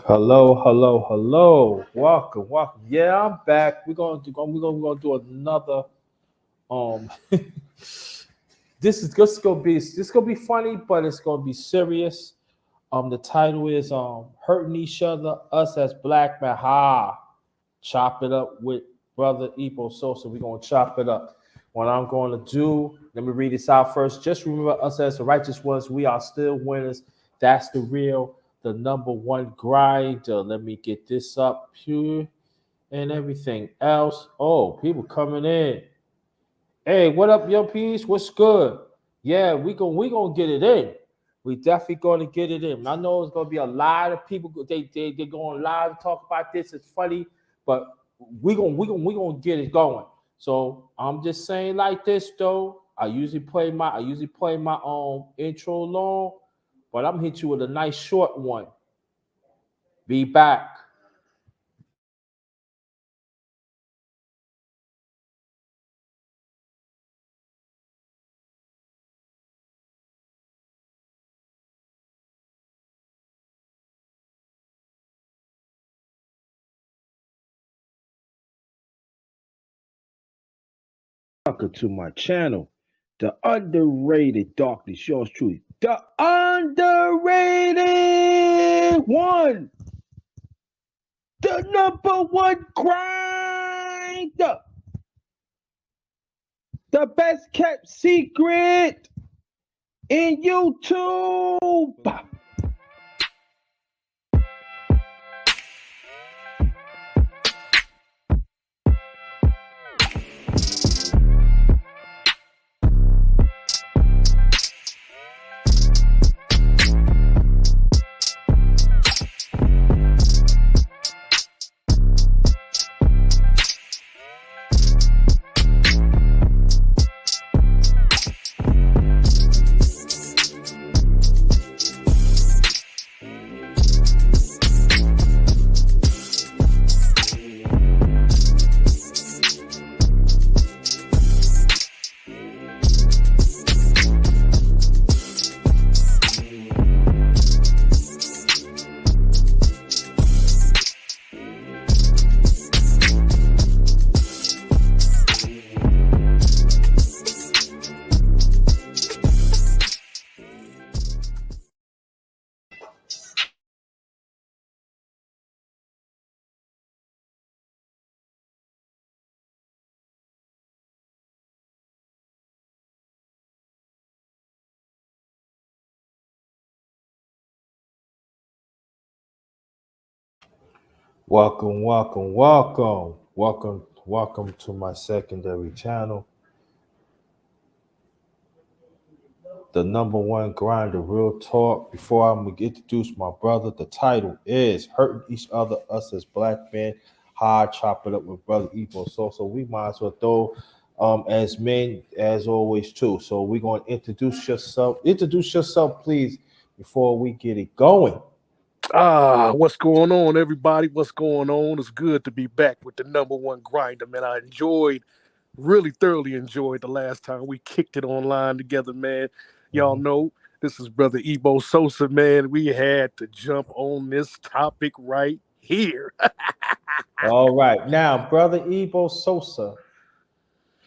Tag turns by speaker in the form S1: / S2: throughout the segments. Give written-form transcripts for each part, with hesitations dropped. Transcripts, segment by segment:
S1: Hello, hello, hello. Welcome, welcome. Yeah, I'm back. We're gonna do another. Um, this is gonna be funny, but it's gonna be serious. The title is hurting each other. Us as black men. Ha. Chop it up with brother EboSosa. We're gonna chop it up. What I'm going to do, let me read this out first. Just remember us as the righteous ones, we are still winners. That's the number one grinder. Let me get this up here and everything else. Oh, people coming in. Hey, what up, your piece? What's good? Yeah, we gonna get it in. We definitely gonna get it in. I know it's gonna be a lot of people. They're going live to talk about this. It's funny, but we gonna get it going. So I'm just saying like this though. I usually play my intro long, but I'm gonna hit you with a nice short one. Be back. Welcome to my channel, the underrated darkness, yours truly, the underrated one, the number one grinder, the best kept secret in YouTube. Welcome, welcome, welcome, welcome to my secondary channel, the number one grinder, real talk. Before I'm gonna introduce my brother, the title is "Hurting Each Other, Us as Black Men." Hard chop it up with brother EboSosa. So we might as well throw as men as always too. So we're gonna introduce yourself. Introduce yourself, please, before we get it going.
S2: What's going on, everybody? What's going on? It's good to be back with the number one grinder, man. Really thoroughly enjoyed the last time we kicked it online together, man. Y'all
S1: Mhm.
S2: know this is Brother Ebo Sosa, man. We had to jump on this topic right here.
S1: All right, now, brother EboSosa,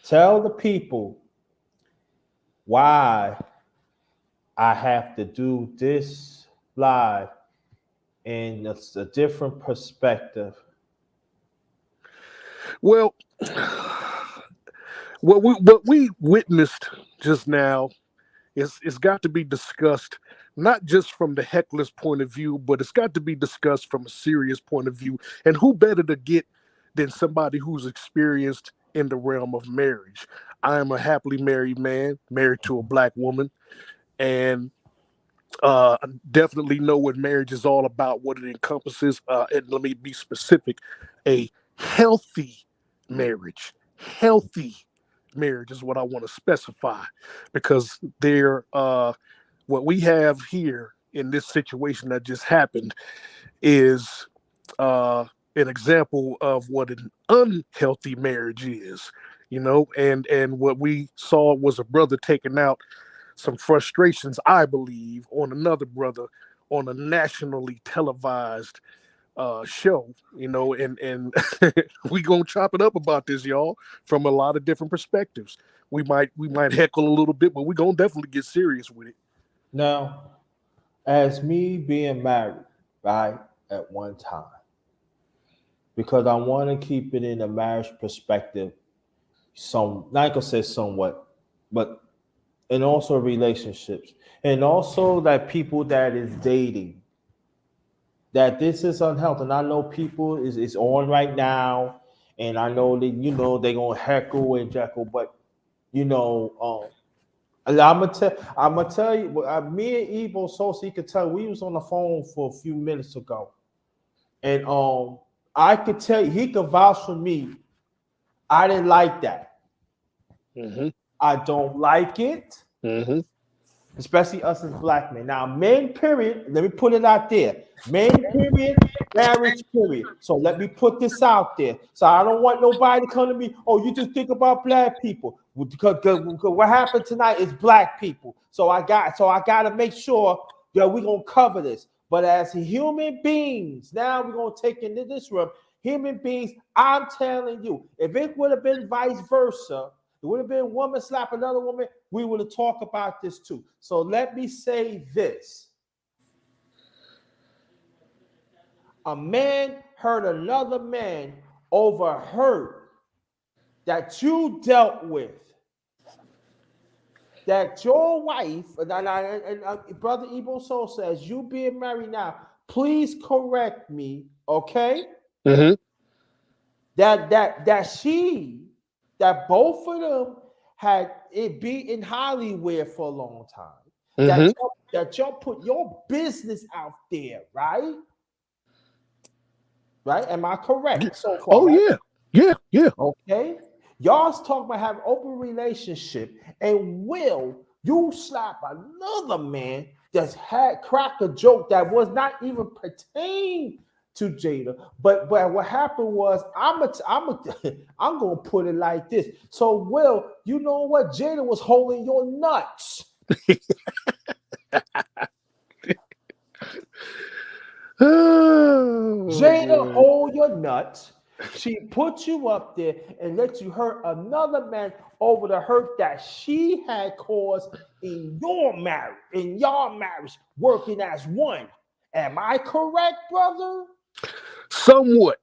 S1: tell the people why I have to do this live in a different perspective.
S2: Well, what we witnessed just now it's got to be discussed not just from the heckler's point of view, but it's got to be discussed from a serious point of view. And who better to get than somebody who's experienced in the realm of marriage? I am a happily married man, married to a black woman, and I definitely know what marriage is all about, what it encompasses. And let me be specific: a healthy marriage, healthy marriage is what I want to specify, because what we have here in this situation that just happened is an example of what an unhealthy marriage is, and what we saw was a brother taking out some frustrations, I believe, on another brother on a nationally televised show, and we gonna chop it up about this, y'all, from a lot of different perspectives. We might heckle a little bit, but we gonna definitely get serious with it.
S1: Now, as me being married, right, at one time, because I want to keep it in a marriage perspective, not gonna say somewhat, but and also relationships, and also that people that is dating, that this is unhealthy. And I know people is on right now, and I know that they gonna heckle and jekyll, but you know, and I'm gonna tell you, me and EboSosa, you could tell we was on the phone for a few minutes ago, and I could tell you, he could vouch for me. I didn't like that.
S2: Mm-hmm.
S1: I don't like it,
S2: Mm-hmm.
S1: especially us as black men. Now, men, period. Let me put it out there. Men, period. Marriage, period. So let me put this out there. So I don't want nobody to come to me. Oh, you just think about black people. Because what happened tonight is black people. So I got to make sure that we're gonna cover this. But as human beings, now we're gonna take into this room. Human beings, I'm telling you, if it would have been vice versa, it would have been woman slap another woman, we would have talked about this too. So let me say this. A man hurt another man over hurt that you dealt with, that your wife, and Brother EboSosa says, you being married now, please correct me, okay?
S2: Mm-hmm.
S1: That both of them had it be in Hollywood for a long time.
S2: Mm-hmm.
S1: That y'all put your business out there, right? Right? Am I correct so far?
S2: Oh
S1: Right?
S2: yeah, yeah.
S1: Okay. Y'all's talking about having open relationship, and you slap another man that's had cracked a joke that was not even pertained to Jada. But what happened was I'm gonna put it like this. So Will, you know what? Jada was holding your nuts.
S2: Oh
S1: Jada
S2: boy.
S1: hold your nuts. She put you up there and let you hurt another man over the hurt that she had caused in your marriage, working as one. Am I correct, brother?
S2: Somewhat,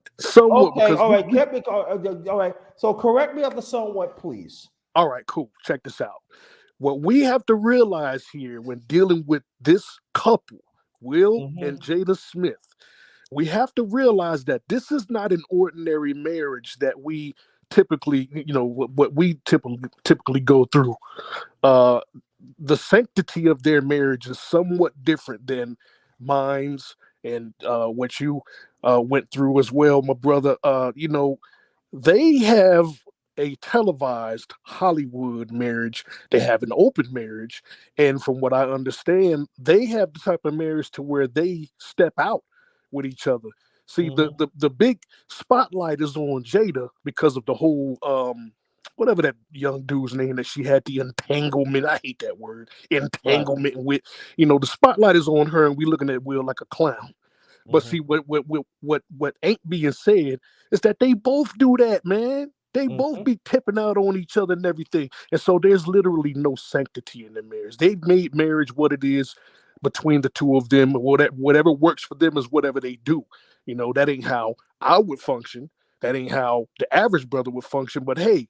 S1: Okay,
S2: because
S1: all
S2: we,
S1: right,
S2: we
S1: all right. So correct me of the somewhat, please.
S2: all right, cool. Check this out. What we have to realize here when dealing with this couple, Will and
S1: Mm-hmm.
S2: Jada Smith, we have to realize that this is not an ordinary marriage that we typically, what we typically go through. Uh, the sanctity of their marriage is somewhat different than mine's and what you went through as well, my brother. They have a televised Hollywood marriage. They have an open marriage, and from what I understand, they have the type of marriage to where they step out with each other. See, the
S1: Mm-hmm.
S2: the, the big spotlight is on Jada because of the whole whatever that young dude's name that she had the entanglement. I hate that word,
S1: Right.
S2: entanglement with. The spotlight is on her, and we looking at Will like a clown. But
S1: Mm-hmm.
S2: see, what ain't being said is that they both do that, man. They both
S1: Mm-hmm.
S2: be tipping out on each other and everything. And so there's literally no sanctity in their marriage. They've made marriage what it is between the two of them. Whatever works for them is whatever they do. That ain't how I would function. That ain't how the average brother would function. But hey,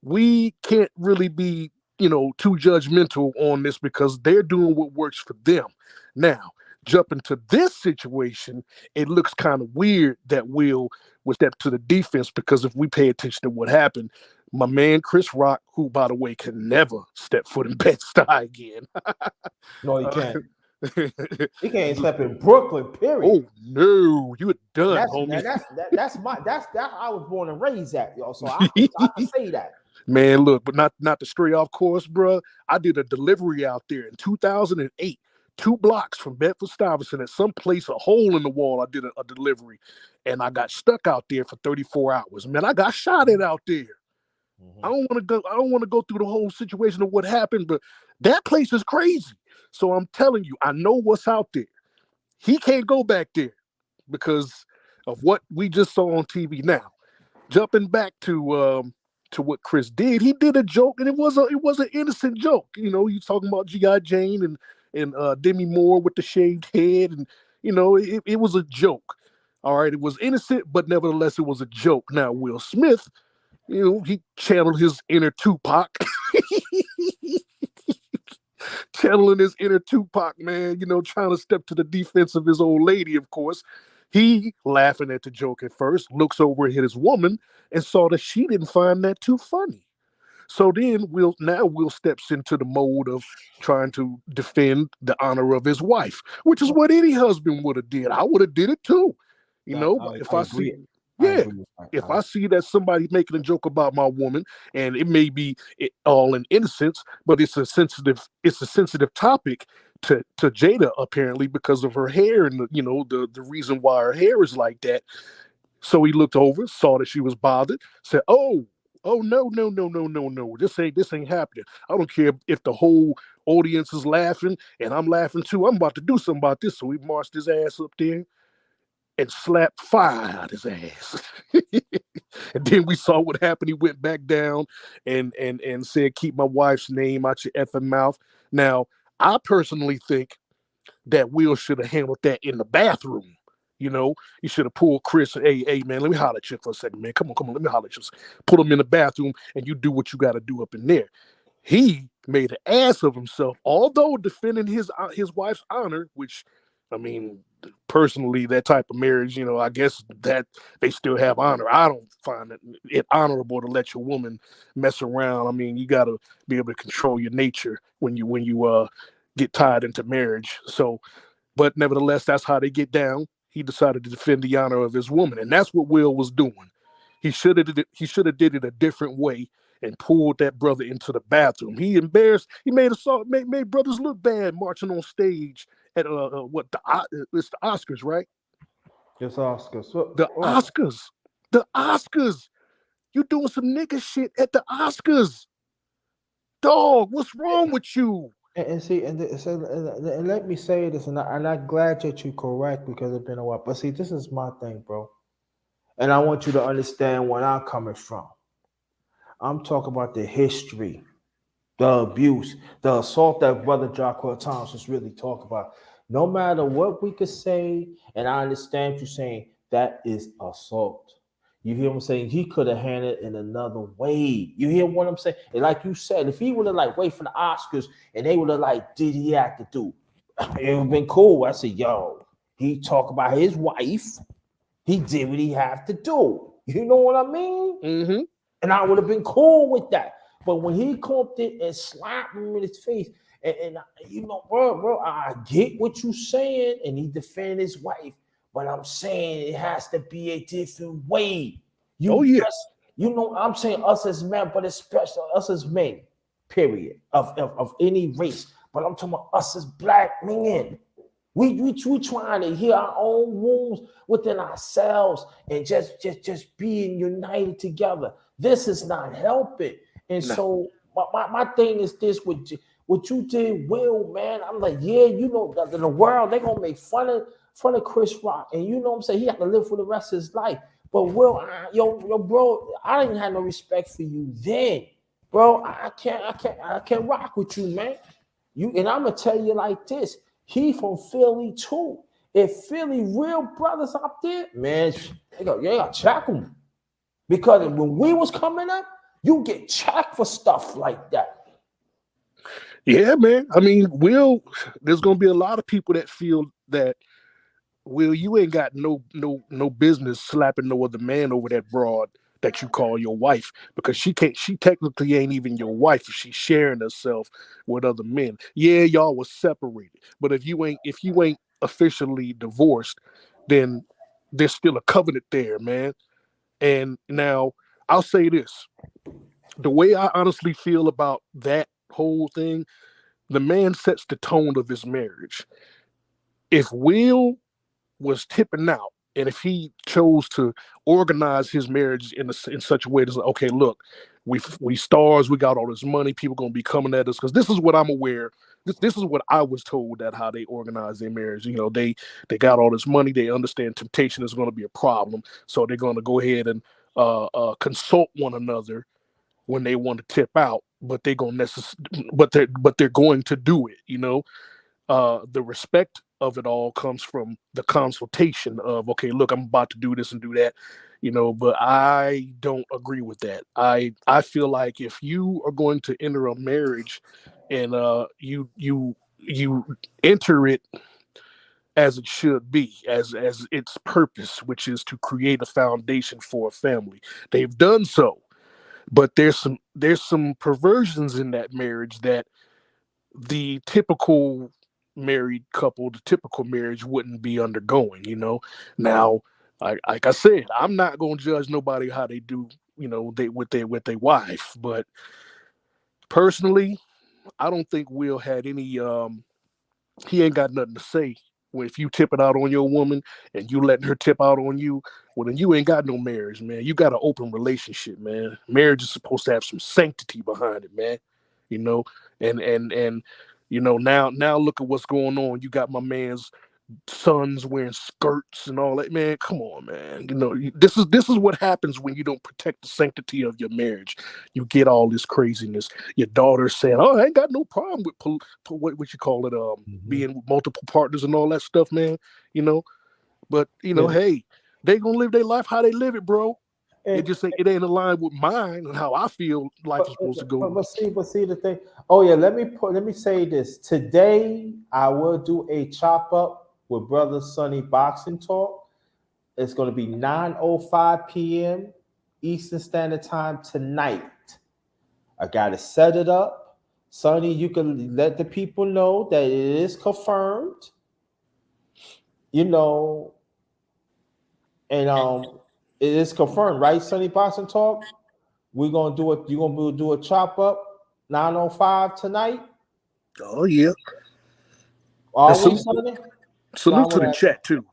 S2: we can't really be, too judgmental on this because they're doing what works for them. Now, jump into this situation, it looks kind of weird that Will would step to the defense because if we pay attention to what happened, my man Chris Rock, who by the way can never step foot in Bed-Stuy again.
S1: No, he
S2: uh,
S1: can't. He can't step in Brooklyn. Period.
S2: oh no, you're
S1: And
S2: done,
S1: that's
S2: homie.
S1: that I was born and raised at, yo. So I could say that.
S2: Man, look, but not to stray off course, bro. I did a delivery out there in 2008, 2 blocks from Bedford Stuyvesant at some place, a hole in the wall. I did a delivery, and I got stuck out there for 34 hours. Man, I got shot at out there. I
S1: Mm-hmm.
S2: don't want to go. I don't want to go through the whole situation of what happened, but that place is crazy. So I'm telling you, I know what's out there. He can't go back there. because of what we just saw on TV. Now, jumping back to what Chris did, he did a joke, and it was an innocent joke. You know, he's talking about G.I. Jane and Demi Moore with the shaved head, and it was a joke. All right, it was innocent, but nevertheless, it was a joke. Now, Will Smith, he channeled his inner Tupac. Channeling his inner Tupac, man, trying to step to the defense of his old lady, of course. He, laughing at the joke at first, looks over at his woman and saw that she didn't find that too funny. So then Will steps into the mode of trying to defend the honor of his wife, which is what any husband would have did. I would have did it too. If
S1: I
S2: I
S1: agree.
S2: see,
S1: I
S2: yeah,
S1: agree with that.
S2: if I see that somebody making a joke about my woman, and it may be all in innocence, but it's a sensitive topic to Jada, apparently, because of her hair and the reason why her hair is like that. So he looked over, saw that she was bothered, said, "Oh no, no, no, no, no, no. This ain't happening. I don't care if the whole audience is laughing and I'm laughing too. I'm about to do something about this." So he marched his ass up there and slapped fire out his ass. And then we saw what happened. He went back down and said, "Keep my wife's name out your effing mouth." Now, I personally think that Will should have handled that in the bathroom. You should have pulled Chris. Hey, man, let me holler at you for a second, man. Come on, let me holler at you. Put him in the bathroom, and you do what you got to do up in there. He made an ass of himself, although defending his wife's honor, which, I mean, personally, that type of marriage, I guess that they still have honor. I don't find it honorable to let your woman mess around. I mean, you got to be able to control your nature when you get tied into marriage. So, but nevertheless, that's how they get down. He decided to defend the honor of his woman, and that's what Will was doing. He should have did it a different way and pulled that brother into the bathroom. He embarrassed. He made brothers look bad marching on stage at it's the Oscars, right?
S1: It's Oscars. So,
S2: The
S1: right.
S2: Oscars. The Oscars. You doing some nigga shit at the Oscars. Dog, what's wrong with you?
S1: And see, and let me say this, and I'm glad that you're correct because it's been a while. But see, this is my thing, bro. And I want you to understand where I'm coming from. I'm talking about the history, the abuse, the assault that Brother Jocko Thomas was really talking about. No matter what we could say, and I understand you saying that is assault. You hear what I'm saying? He could have handled it in another way. You hear what I'm saying? And like you said, if he would have wait for the Oscars and they would have did he have to do? It would have been cool. I said, yo, he talk about his wife. He did what he have to do. You know what I mean?
S2: Mm-hmm.
S1: And I would have been cool with that. But when he copped it and slapped him in his face, and bro, I get what you're saying, and he defended his wife, but I'm saying it has to be a different way.
S2: Oh yeah.
S1: I'm saying us as men, but especially us as men, period, of any race. But I'm talking about us as black men. We trying to heal our own wounds within ourselves and just being united together. This is not helping. And
S2: No.
S1: so my thing is this: what you did, Will, man. I'm like, yeah, in the world they're gonna make fun of Chris Rock, and you know what I'm saying, he had to live for the rest of his life. But Will, yo, bro, I didn't have no respect for you then, bro. I can't rock with you, man. And I'm gonna tell you like this. He from Philly too. If Philly real brothers out there, man, they got check them. Because when we was coming up, you get checked for stuff like that.
S2: Yeah, man. I mean, there's gonna be a lot of people that feel that, Will, you ain't got no business slapping no other man over that broad that you call your wife, because she technically ain't even your wife if she's sharing herself with other men. Yeah, y'all was separated, but if you ain't officially divorced, then there's still a covenant there, man. And now I'll say this: the way I honestly feel about that whole thing, the man sets the tone of his marriage. If Will was tipping out, and if he chose to organize his marriage in such a way that's like, okay, look, we stars, we got all this money, people gonna be coming at us because this is what I'm aware. This is what I was told that how they organize their marriage. You know, they got all this money, they understand temptation is gonna be a problem, so they're gonna go ahead and consult one another when they want to tip out, but they're going to do it. You know, the respect of it all comes from the consultation of, okay, look, I'm about to do this and do that, you know. But I don't agree with that. I feel like if you are going to enter a marriage and you enter it as it should be, as its purpose, which is to create a foundation for a family, they've done so. But there's some perversions in that marriage that the typical married couple, the typical marriage wouldn't be undergoing, you know. Now, like I said, I'm not gonna judge nobody how they do, you know, they with their wife, but personally, I don't think Will had any he ain't got nothing to say. Well, if you tip it out on your woman and you letting her tip out on you, well then you ain't got no marriage, man. You got an open relationship, man. Marriage is supposed to have some sanctity behind it, man. You know, and you know, now look at what's going on. You got my man's sons wearing skirts and all that, man. Come on, man. You know, this is what happens when you don't protect the sanctity of your marriage. You get all this craziness. Your daughter saying, "Oh, I ain't got no problem with what you call it,
S1: Mhm.
S2: being with multiple partners and all that stuff, man." You know, but you know,
S1: Yeah.
S2: hey, they gonna live their life how they live it, bro. It
S1: And
S2: just ain't it ain't aligned with mine and how I feel life is supposed to go.
S1: but see the thing. Oh yeah, let me say this. Today I will do a chop up with brother Sonny Boxing Talk. It's going to be 9:05 p.m. Eastern Standard Time tonight. I got to set it up. Sonny, you can let the people know that it is confirmed. You know, and it is confirmed, right? Sonny Boxing Talk. We're gonna do it. You're gonna do a chop up 9:05 tonight.
S2: Oh yeah. And
S1: Are we,
S2: salute,
S1: Sonny? No, I
S2: salute to
S1: want
S2: the
S1: to
S2: chat too.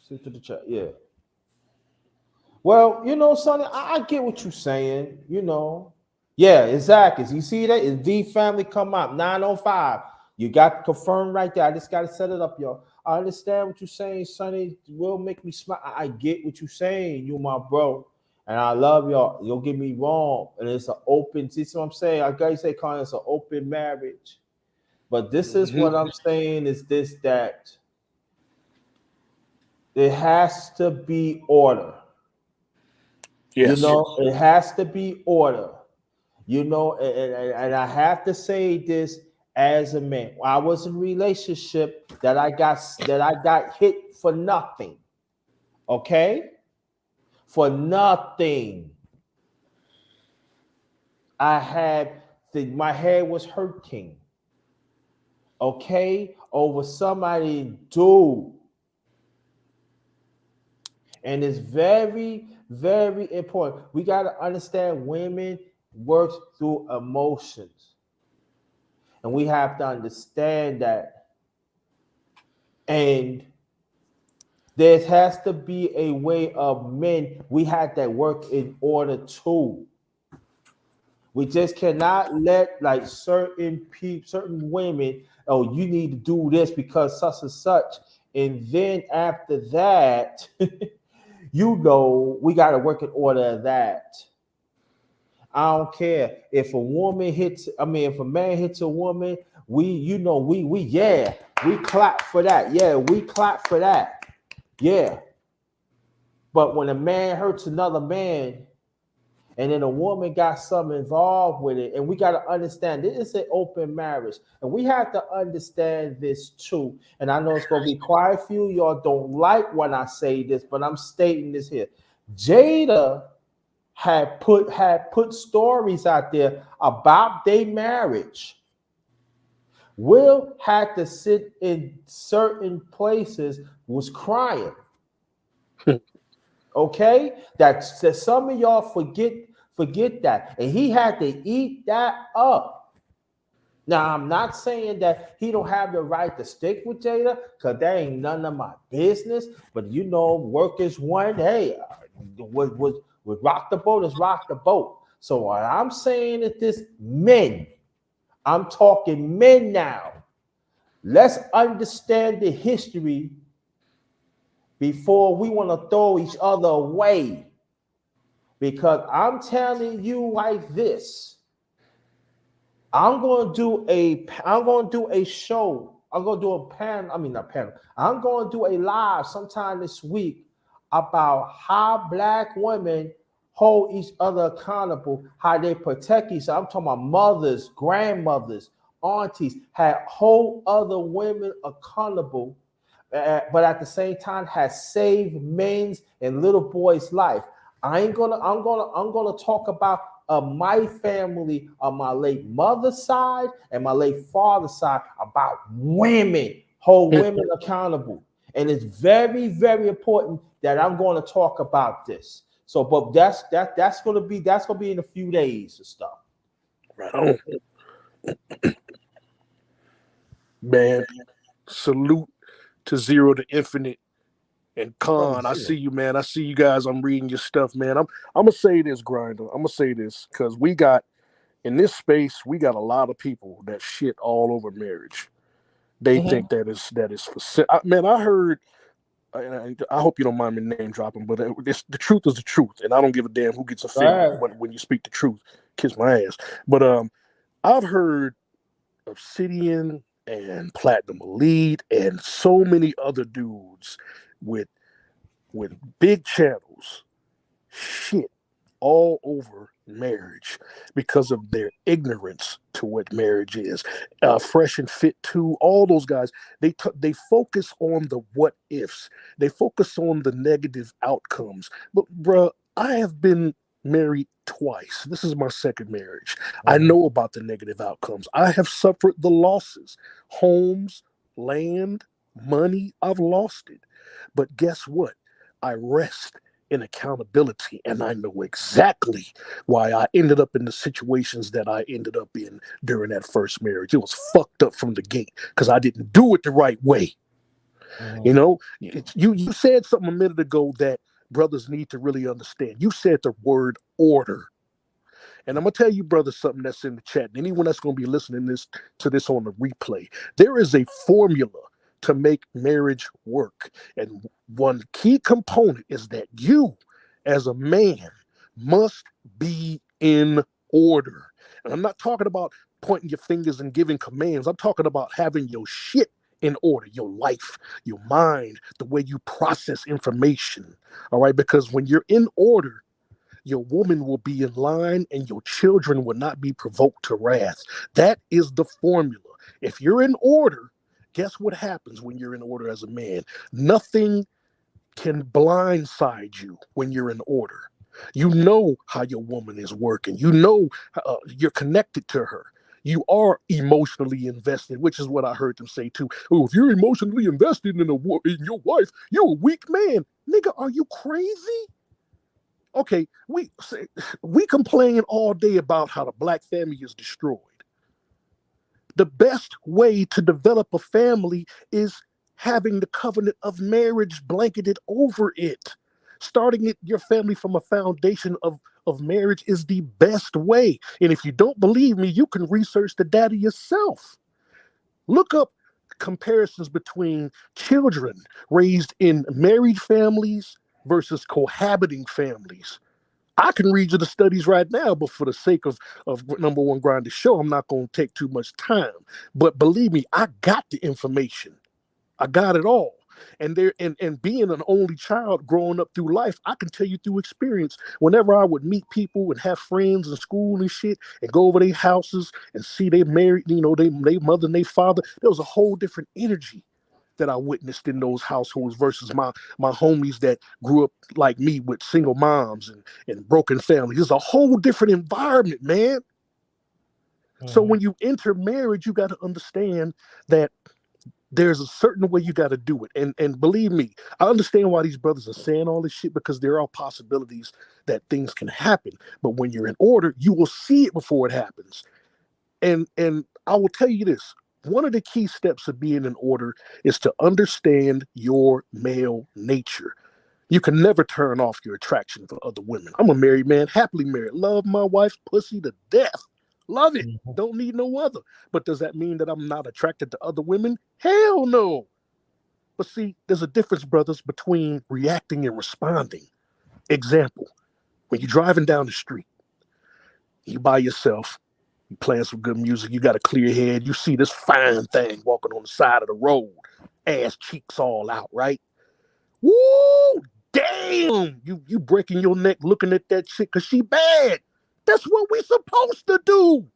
S1: to the chat. Yeah. Well, Sonny, I get what you're saying. Yeah, exactly. You see that? It's D family come up 9:05. You got confirmed right there. I just got to set it up, yo. I understand what you're saying, Sonny. Will make me smile. I get what you're saying. You my bro, and I love y'all. Don't get me wrong. And it's an open. See what I'm saying? I gotta say, Colin, it's an open marriage. But this is
S2: Hmm.
S1: what I'm saying: is this that it has to be order.
S2: Yes.
S1: It has to be order. And I have to say this as a man. I was in a relationship that I got hit for nothing. Okay? For nothing. My head was hurting. Okay? Over somebody do. And it's very, very important. We got to understand women work through emotions. And we have to understand that. And there has to be a way of men. We have that work in order too. We just cannot let like certain people, certain women, oh, you need to do this because such and such. And then after that, we got to work in order of that. I don't care if a woman hits. I mean, if a man hits a woman, we clap for that. Yeah, we clap for that. Yeah, but when a man hurts another man, and then a woman got something involved with it, and we got to understand this is an open marriage, and we have to understand this too. And I know it's going to be quite a few y'all don't like when I say this, but I'm stating this here. Jada had put stories out there about their marriage. Will had to sit in certain places, was crying. Okay, that some of y'all forget that, and he had to eat that up. Now I'm not saying that he don't have the right to stick with Jada, because that ain't none of my business. But work is one. Hey, would rock the boat is rock the boat. So what I'm saying is this, men, I'm talking men now. Let's understand the history before we want to throw each other away. Because I'm telling you like this. I'm going to do a show. I'm going to do a panel. I mean, not panel. I'm going to do a live sometime this week about how black women hold each other accountable, how they protect each other. I'm talking about mothers, grandmothers, aunties, hold other women accountable, but at the same time has saved men's and little boys' life. I'm gonna talk about my family on my late mother's side and my late father's side about women, hold women accountable. And it's very, very important that I'm going to talk about this. So, but that's gonna be in a few days and stuff.
S2: Right on. Man, salute to Zero to Infinite and Khan. I see you, man. I see you guys. I'm reading your stuff, man. I'm gonna say this, Grinder. I'm gonna say this because we got in this space, we got a lot of people that shit all over marriage. They think that is for man. I heard. I hope you don't mind me name dropping, but the truth is the truth, and I don't give a damn who gets offended when you speak the truth. Kiss my ass. But I've heard Obsidian and Platinum Elite and so many other dudes with big channels shit all over marriage because of their ignorance to what marriage is. Fresh and Fit too, all those guys, they focus on the what ifs. They focus on the negative outcomes. But bruh, I have been married twice. This is my second marriage. I know about the negative outcomes. I have suffered the losses. Homes, land, money, I've lost it. But guess what? I rest in accountability, and I know exactly why I ended up in the situations that I ended up in during that first marriage. It was fucked up from the gate because I didn't do it the right way. You know, you said something a minute ago that brothers need to really understand. You said the word order. And I'm gonna tell you, brother, something that's in the chat. And anyone that's gonna be listening to this on the replay, there is a formula to make marriage work. And one key component is that you, as a man, must be in order. And I'm not talking about pointing your fingers and giving commands. I'm talking about having your shit in order, your life, your mind, the way you process information. All right, because when you're in order, your woman will be in line and your children will not be provoked to wrath. That is the formula. If you're in order, guess what happens when you're in order as a man? Nothing can blindside you when you're in order. You know how your woman is working. You know you're connected to her. You are emotionally invested, which is what I heard them say too. Oh, if you're emotionally invested in your wife, you're a weak man. Nigga, are you crazy? Okay, we complain all day about how the black family is destroyed. The best way to develop a family is having the covenant of marriage blanketed over it. Starting your family from a foundation of marriage is the best way. And if you don't believe me, you can research the data yourself. Look up comparisons between children raised in married families versus cohabiting families. I can read you the studies right now, but for the sake of number one Grinder show, I'm not going to take too much time. But believe me, I got the information. I got it all. And being an only child growing up through life, I can tell you through experience. Whenever I would meet people and have friends in school and shit, and go over their houses and see they married, they mother and they father, there was a whole different energy that I witnessed in those households versus my homies that grew up like me with single moms and broken families. It's a whole different environment, man. So when you enter marriage, you got to understand that there's a certain way you got to do it. And believe me, I understand why these brothers are saying all this shit, because there are possibilities that things can happen. But when you're in order, you will see it before it happens. And I will tell you this. One of the key steps of being in order is to understand your male nature. You can never turn off your attraction for other women. I'm a married man, happily married. Love my wife's pussy to death. Love it.
S1: Mhm.
S2: Don't need no other. But does that mean that I'm not attracted to other women? Hell no. But see, there's a difference, brothers, between reacting and responding. Example, when you're driving down the street, you by yourself, you playing some good music, you got a clear head, you see this fine thing walking on the side of the road, ass cheeks all out, right? Woo! Damn! You breaking your neck looking at that shit because she bad. That's what we supposed to do.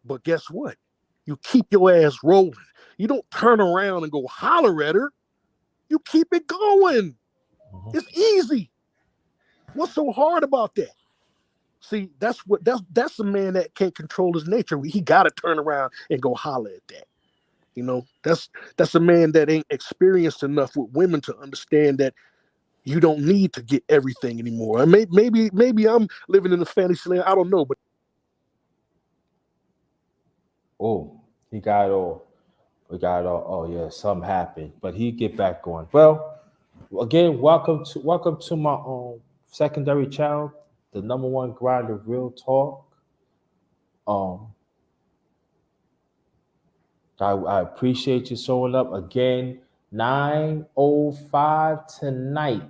S2: But guess what? You keep your ass rolling. You don't turn around and go holler at her. You keep it going.
S1: Mhm.
S2: It's easy. What's so hard about that? See, that's a man that can't control his nature. He got to turn around and go holler at that. You know, that's a man that ain't experienced enough with women to understand that you don't need to get everything anymore. And maybe I'm living in a fantasy land. I don't know, but
S1: Oh, he got it all. We got it all. Oh yeah, something happened, but he get back on. Well, again, welcome to my secondary channel, the number one grinder, real talk. Um, I appreciate you showing up again. 9:05 tonight.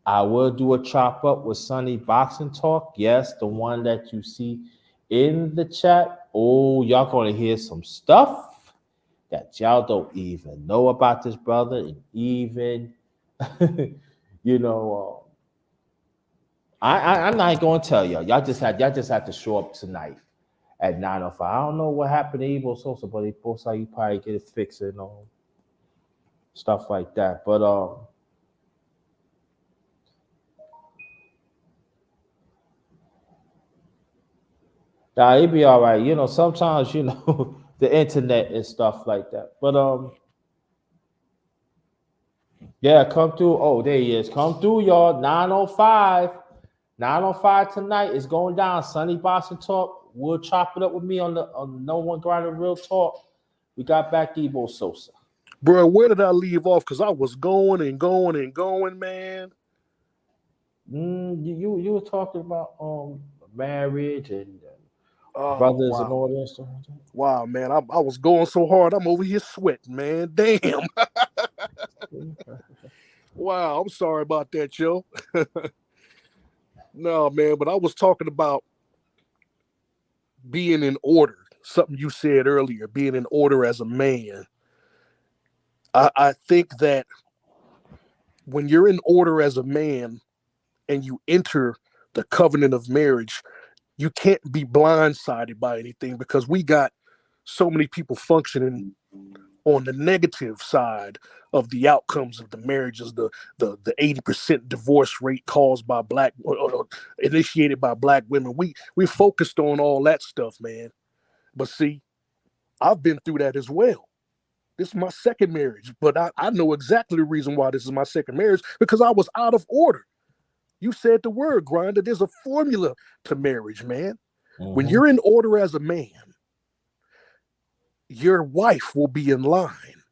S1: I will do a chop up with Sunny Boxing Talk. Yes, the one that you see in the chat. Oh, y'all gonna hear some stuff that y'all don't even know about this brother, and even you know, I'm not gonna tell y'all. Y'all just had to show up tonight at 9:05. I don't know what happened to EboSosa, but it looks like you probably get it fixed and stuff like that. But nah, it'd be all right. Sometimes the internet and stuff like that. But yeah, come through. Oh, there he is. Come through, y'all. 9:05. 9:05 tonight is going down. Sunny Boston Talk. We'll chop it up with me on the No One Grinder Real Talk. We got back EboSosa.
S2: bro, where did I leave off? Because I was going and going and going, man.
S1: You were talking about marriage and brothers and
S2: Wow.
S1: all that stuff.
S2: Wow, man. I was going so hard. I'm over here sweating, man. Damn. Wow. I'm sorry about that, yo. No, man. But I was talking about being in order. Something you said earlier, being in order as a man. I think that when you're in order as a man and you enter the covenant of marriage, you can't be blindsided by anything because we got so many people functioning on the negative side of the outcomes of the marriages, the 80% divorce rate caused by black or initiated by black women. We focused on all that stuff, man. But see, I've been through that as well. This is my second marriage, but I know exactly the reason why this is my second marriage because I was out of order. You said the word, Grinder. There's a formula to marriage, man. When
S1: Mm-hmm.
S2: you're in order as a man, your wife will be in line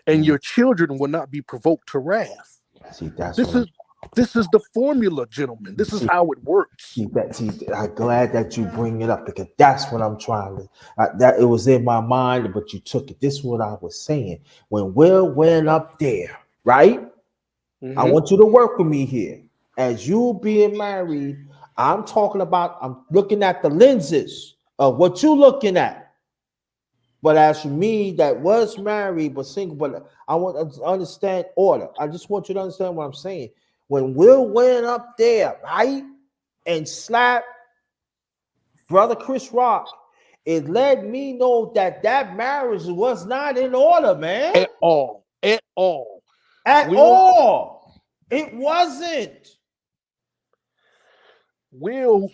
S2: and your children will not be provoked to wrath.
S1: See, that's
S2: This
S1: what
S2: is this is the formula, gentlemen. This is
S1: see.
S2: how it works.
S1: I'm glad that you bring it up because that's what I'm trying to. That it was in my mind, but you took it. This is what I was saying when Will went up there, right? I
S2: Mm-hmm.
S1: want you to work with me here. As you being married, I'm talking about. I'm looking at the lenses of what you looking at. But as for me, that was married but single, but I want to understand order. I just want you to understand what I'm saying. When Will went up there, right, and slapped brother Chris Rock, it let me know that that marriage was not in order, man.
S2: At all. At all.
S1: At
S2: Will
S1: all. It wasn't.
S2: Will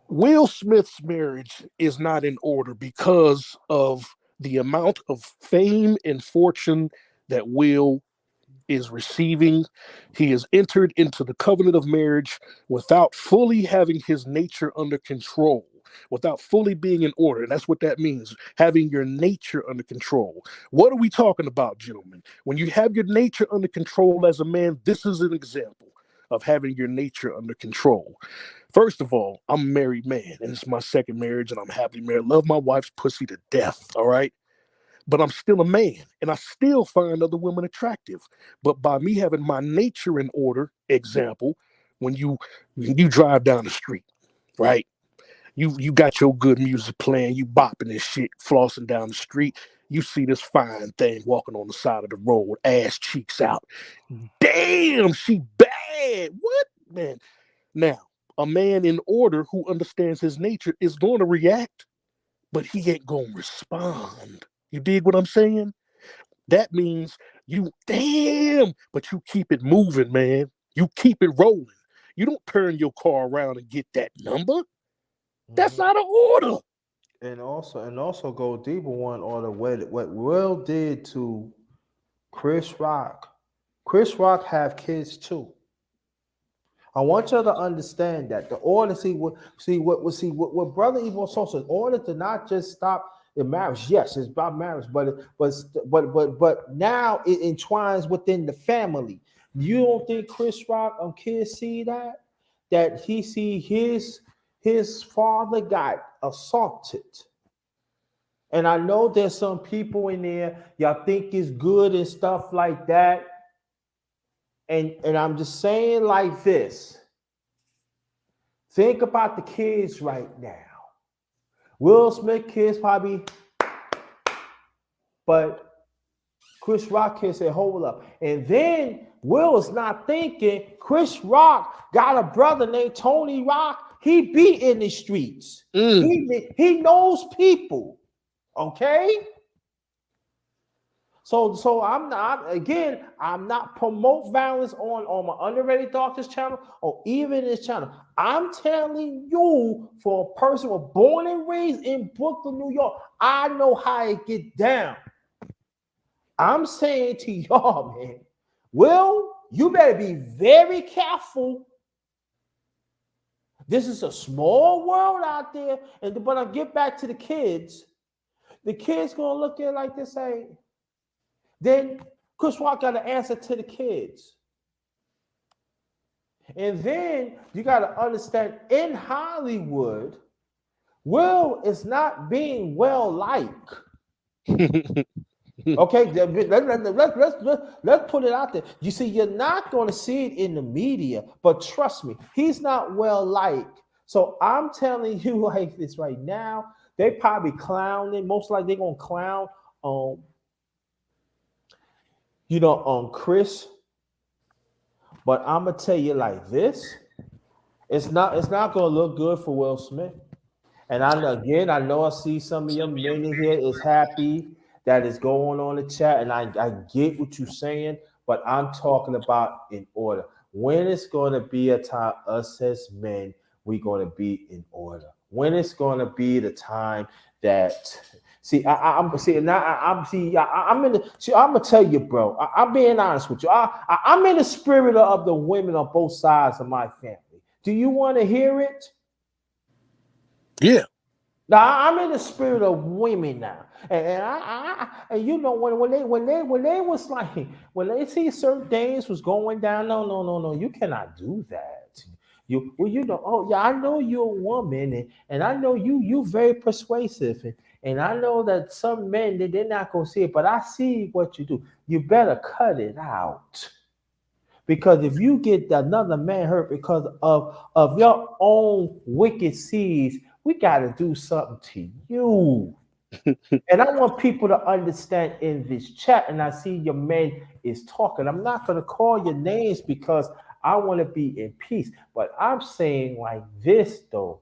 S2: Will Smith's marriage is not in order because of the amount of fame and fortune that Will is receiving. He has entered into the covenant of marriage without fully having his nature under control. without fully being in order. And that's what that means, having your nature under control. What are we talking about, gentlemen? When you have your nature under control as a man, this is an example of having your nature under control. First of all, I'm a married man, and it's my second marriage, and I'm happily married. Love my wife's pussy to death, all right? But I'm still a man, and I still find other women attractive. But by me having my nature in order, example, when you drive down the street, right? You got your good music playing, you bopping this shit, flossing down the street. You see this fine thing walking on the side of the road, ass cheeks out. Damn, she bad. What, man? Now, a man in order who understands his nature is going to react, but he ain't going to respond. You dig what I'm saying? That means you, damn, but you keep it moving, man. You keep it rolling. You don't turn your car around and get that number. That's out of order.
S1: And also go deeper one on the what Will did to Chris Rock. Chris Rock have kids too. I want you to understand that the order, what Brother EboSosa, in order to not just stop the marriage. Yes, it's about marriage, but now it entwines within the family. You don't think Chris Rock kids see that he see his father got assaulted. And I know there's some people in there y'all think is good and stuff like that. And I'm just saying like this. Think about the kids right now. Will Smith kids probably, but Chris Rock kids say, hold up. And then Will is not thinking Chris Rock got a brother named Tony Rock. He be in the streets. He knows people. Okay? So I'm not promote violence on my Underrated Doctors channel or even this channel. I'm telling you, for a person who was born and raised in Brooklyn, New York, I know how it get down. I'm saying to y'all, man, Will, you better be very careful. This is a small world out there. But I get back to the kids. The kids gonna look at it like this, say. Then Chris Rock got to answer to the kids. And then you got to understand, in Hollywood, Will is not being well liked. Okay, let's put it out there. You see, you're not going to see it in the media, but trust me, he's not well liked. So I'm telling you like this right now, they probably clowning. Most likely they're going to clown on Chris, but I'm gonna tell you like this: it's not gonna look good for Will Smith. And I know I see some of your men in here is happy that is going on the chat, and I get what you're saying, but I'm talking about in order. When it's gonna be a time us as men, we're gonna be in order. When it's gonna be the time that I'm gonna tell you, bro. I'm being honest with you. I'm in the spirit of the women on both sides of my family. Do you want to hear it?
S2: Yeah.
S1: Now I'm in the spirit of women now, and you know when they was like when they see certain things was going down. No, you cannot do that. Oh yeah, I know you're a woman, and I know you very persuasive, and I know that some men they're not gonna see it, but I see what you do. You better cut it out, because if you get another man hurt because of your own wicked seeds, we got to do something to you. And I want people to understand in this chat, and I see your man is talking. I'm not going to call your names because I want to be in peace. But I'm saying like this, though.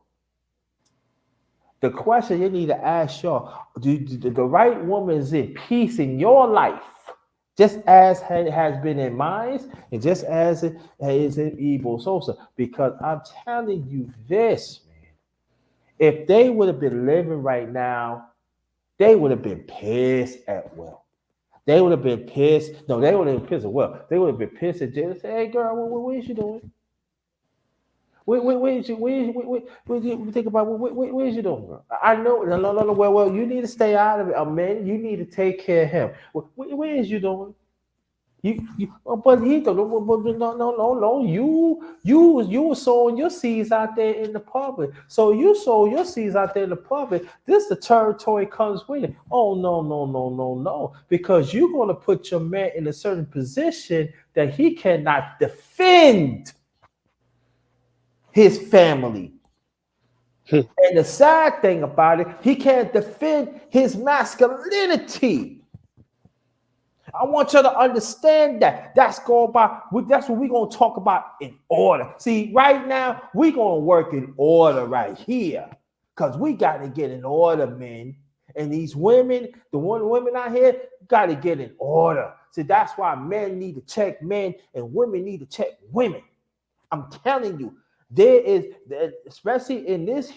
S1: The question you need to ask y'all, do the right woman is in peace in your life, just as it has been in mine, and just as it is in EboSosa? Because I'm telling you this, man. If they would have been living right now, they would have been pissed at Will. They would have been pissed. No, they would have been pissed at Will. They would have been pissed at Jay and say, hey, girl, what is you doing? Where you think about where's you doing? I know. No. Well, you need to stay out of it. Man, you need to take care of him. Where is you doing? But he don't. No. You were sowing your seeds out there in the public. So you sow your seeds out there in the public. This the territory comes with it. Oh no. Because you're gonna put your man in a certain position that he cannot defend his family.
S2: Hmm.
S1: And the sad thing about it, he can't defend his masculinity. I want you to understand that. That's that's what we're gonna talk about in order. See, right now, we're gonna work in order right here. Because we gotta get in order, men. And these women, women out here, gotta get in order. See, that's why men need to check men and women need to check women. I'm telling you, there is, especially in this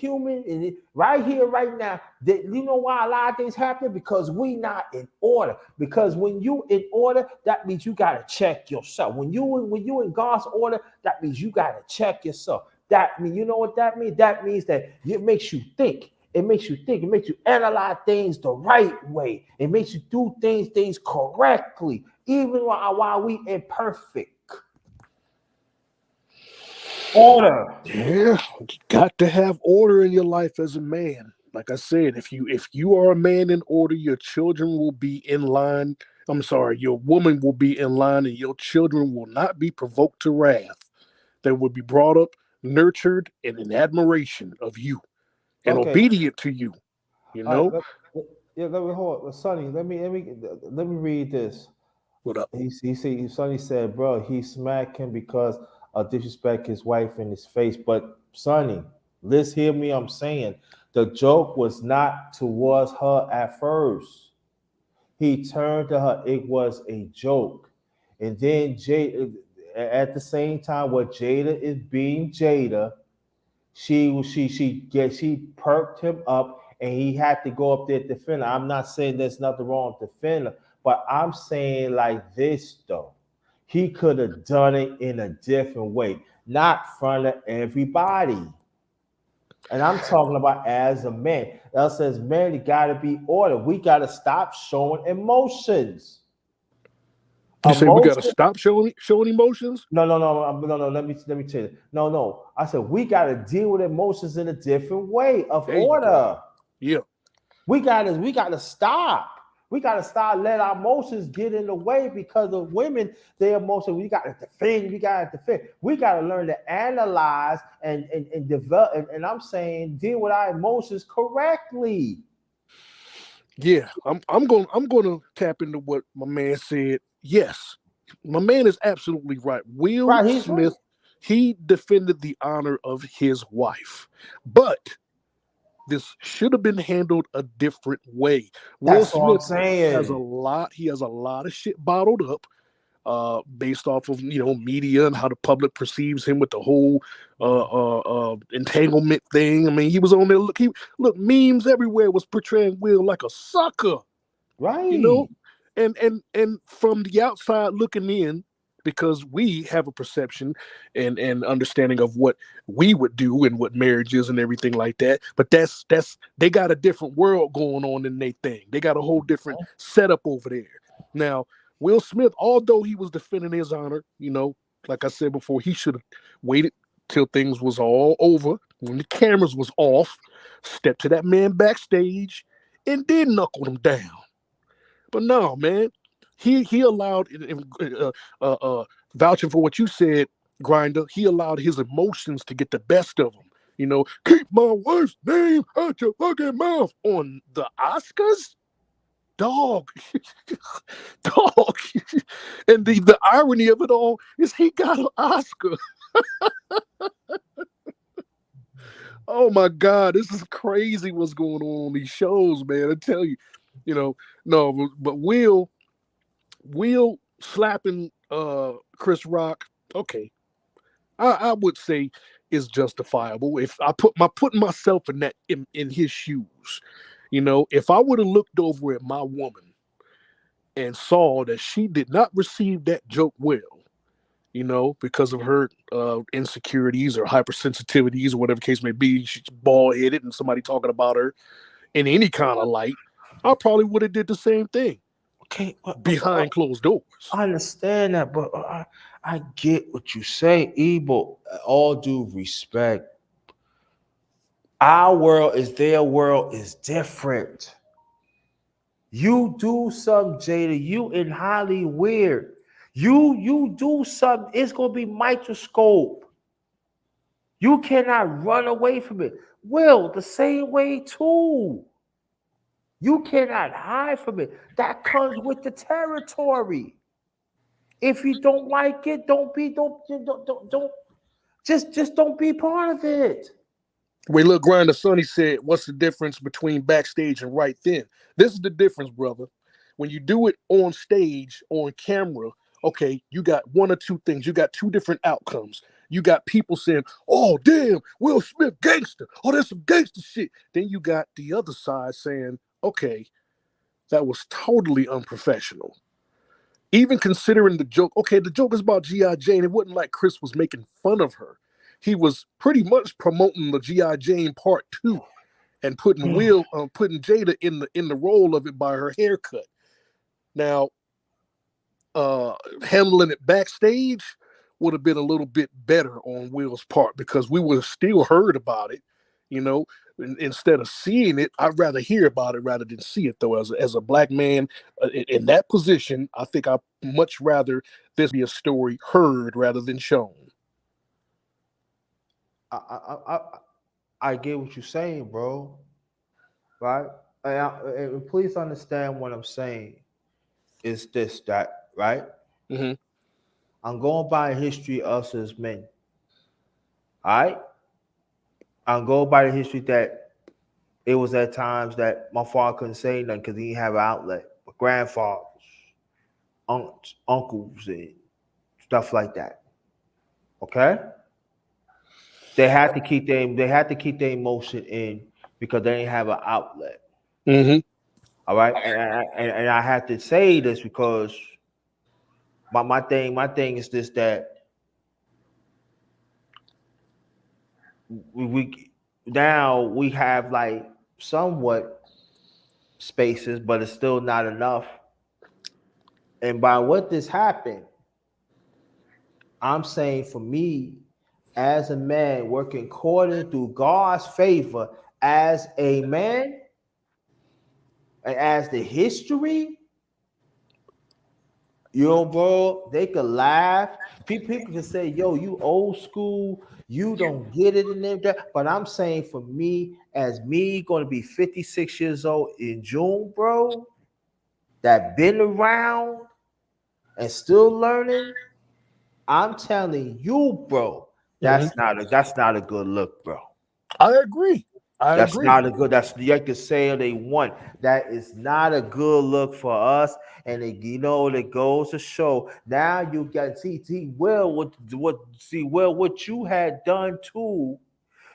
S1: right here, right now, that you know why a lot of things happen? Because we not in order. Because when you in order, that means you gotta check yourself. When you in God's order, that means you gotta check yourself. That means, you know what that means? That means that it makes you think. It makes you think. It makes you analyze things the right way. It makes you do things correctly, even while we imperfect. Order.
S2: Yeah, you got to have order in your life as a man. Like I said, if you are a man in order, your children will be in line. I'm sorry, your woman will be in line, and your children will not be provoked to wrath. They will be brought up, nurtured, and in admiration of you and
S1: Okay.
S2: obedient to you. You
S1: All right.
S2: know
S1: Yeah. Let me hold. Sonny, let me read this.
S2: what up?
S1: Sonny said, bro, he smacked him because of disrespect his wife in his face. But Sonny, let's hear me. I'm saying the joke was not towards her at first. He turned to her. It was a joke, and then at the same time, what Jada is being Jada, she perked him up and he had to go up there to defend her. I'm not saying there's nothing wrong with defending her, but I'm saying like this though. He could have done it in a different way, not in front of everybody. And I'm talking about as a man. That says, man, you gotta be ordered. We gotta stop showing emotions.
S2: You say we got to
S1: Emotion.
S2: stop showing emotions?
S1: No. Let me tell you. No. I said we got to deal with emotions in a different way of
S2: There you go.
S1: order.
S2: Yeah,
S1: We gotta stop. We gotta stop letting our emotions get in the way because of women. Their emotions. We gotta defend. We gotta defend. We gotta learn to analyze and develop. And I'm saying deal with our emotions correctly.
S2: yeah. I'm going to tap into what my man said. Yes, my man is absolutely right. Will
S1: Right? He's right.
S2: Smith, he defended the honor of his wife, but this should have been handled a different way. Will
S1: That's what I'm
S2: Smith has a
S1: saying.
S2: lot. He has a lot of shit bottled up, based off of media and how the public perceives him with the whole entanglement thing. I mean, he was on there. Look, memes everywhere was portraying Will like a sucker. You
S1: Right.
S2: know, and from the outside looking in, because we have a perception and understanding of what we would do and what marriage is and everything like that, but that's they got a different world going on in their thing. They got a whole different setup over there. Now, Will Smith, although he was defending his honor, like I said before, he should have waited till things was all over, when the cameras was off, stepped to that man backstage and then knuckled him down. But no, man, he allowed, vouching for what you said, Grinder. He allowed his emotions to get the best of him. Keep my wife's name out your fucking mouth on the Oscars, dog, dog. And the irony of it all is he got an Oscar. Oh my God, this is crazy what's going on these shows, man. I tell you, no, but Will slapping Chris Rock, okay, I would say is justifiable. If I putting myself in his shoes, if I would have looked over at my woman and saw that she did not receive that joke well, because of her insecurities or hypersensitivities or whatever case may be. She's bald headed, and somebody talking about her in any kind of light, I probably would have did the same thing
S1: Okay,
S2: behind closed doors.
S1: I understand that, but I get what you say, Ebo. All due respect, our world is their world is different. You do something, Jada. You in highly weird. You do something. It's gonna be microscope. You cannot run away from it. Will the same way too. You cannot hide from it. That comes with the territory. If you don't like it, don't just don't be part of it.
S2: Wait, look, Grinda Sonny said, what's the difference between backstage and right then? This is the difference, brother. When you do it on stage, on camera, okay, you got one or two things. You got two different outcomes. You got people saying, oh, damn, Will Smith, gangster. Oh, that's some gangster shit. Then you got the other side saying, okay, that was totally unprofessional. Even considering the joke, okay, the joke is about G.I. Jane. It wasn't like Chris was making fun of her. He was pretty much promoting the G.I. Jane Part 2 and putting Jada in the role of it by her haircut. Now, handling it backstage would have been a little bit better on Will's part because we would have still heard about it, instead of seeing it. I'd rather hear about it rather than see it, though. As a black man in that position, I think I'd much rather this be a story heard rather than shown.
S1: I get what you're saying, bro. Right? And please understand what I'm saying. Is this that right?
S2: Mm-hmm.
S1: I'm going by history of us as men. All right? I'm going by the history that it was at times that my father couldn't say nothing because he didn't have an outlet. My grandfathers, aunts, uncles, and stuff like that. Okay? They had to keep their emotion in because they didn't have an outlet.
S2: Mm-hmm.
S1: All right, and I have to say this because my thing is this, that we now we have like somewhat spaces, but it's still not enough. And by what this happened, I'm saying for me, as a man working according to God's favor, as a man, and as the history, bro, they could laugh. People can say, yo, you old school, you don't get it and that. But I'm saying for me, as me going to be 56 years old in June, bro, that been around and still learning, I'm telling you, bro, that's not a good look, bro.
S2: I agree.
S1: That's not a good. That's you can say they want. That is not a good look for us. And it goes to show. Now you got see what you had done too.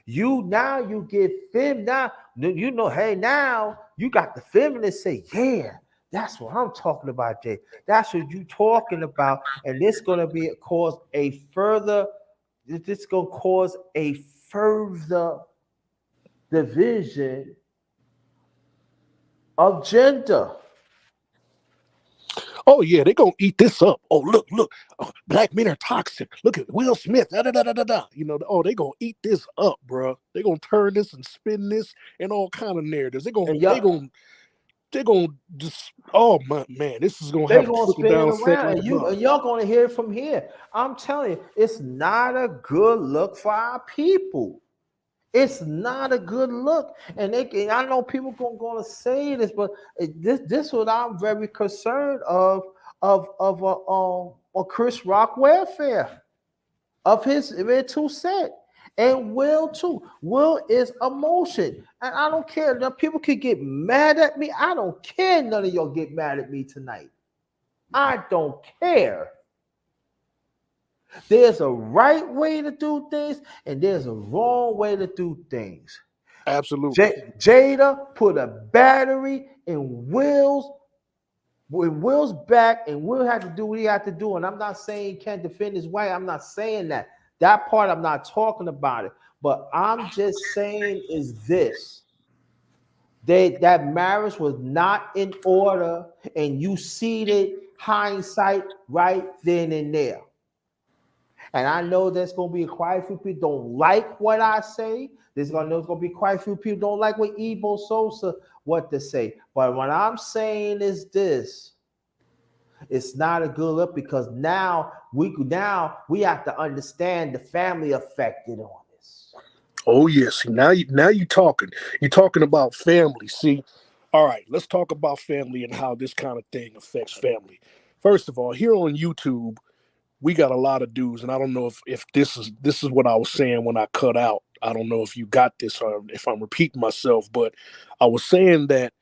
S1: You get fem now. Hey, now you got the feminists say, yeah, that's what I'm talking about, Jay. That's what you talking about, and this gonna cause a further. This gonna cause a further division of gender.
S2: Oh yeah, they gonna eat this up. Oh look, oh, black men are toxic. Look at Will Smith. Da, da, da, da, da. Oh, they gonna eat this up, bro. They gonna turn this and spin this and all kind of narratives. They gonna just. Oh my man, this is gonna
S1: They
S2: have a
S1: gonna
S2: trickle
S1: spin it
S2: down effect
S1: around,
S2: like
S1: and
S2: none.
S1: y'all gonna hear it from here. I'm telling you, it's not a good look for our people. It's not a good look, and I know people gonna say this, but this what I'm very concerned of Chris Rock welfare of his 2 cents. And Will too. Will is emotion. And I don't care. Now people could get mad at me. I don't care. None of y'all get mad at me tonight. I don't care. There's a right way to do things, and there's a wrong way to do things.
S2: Absolutely.
S1: Jada put a battery in Will's when Will's back and Will had to do what he had to do, and I'm not saying he can't defend his wife. I'm not saying that. That part I'm not talking about it. But I'm just saying is this. That marriage was not in order, and you see it hindsight right then and there. And I know there's gonna be quite a few people don't like what I say. There's gonna be quite a few people don't like what EboSosa what to say. But what I'm saying is this: it's not a good look because now we have to understand the family affected on this.
S2: Oh yes. Now you talking. You're talking about family. See, all right. Let's talk about family and how this kind of thing affects family. First of all, here on YouTube, we got a lot of dudes, and I don't know if this is what I was saying when I cut out. I don't know if you got this or if I'm repeating myself, but I was saying that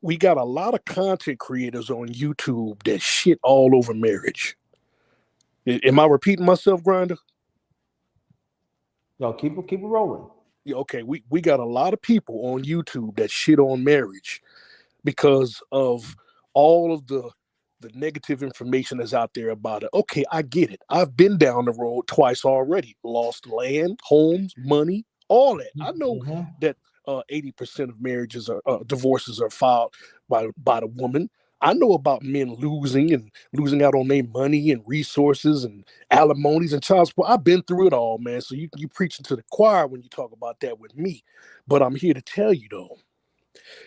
S2: we got a lot of content creators on YouTube that shit all over marriage. Am I repeating myself, Grinder?
S1: No, keep it rolling.
S2: Yeah, okay, we got a lot of people on YouTube that shit on marriage because of all of the negative information that's out there about it. Okay, I get it. I've been down the road twice already. Lost land, homes, money, all that. I know
S1: Mhm.
S2: that 80% of marriages are divorces are filed by the woman. I know about men losing out on their money and resources and alimonies and child support. I've been through it all, man. So you preaching to the choir when you talk about that with me. But I'm here to tell you though,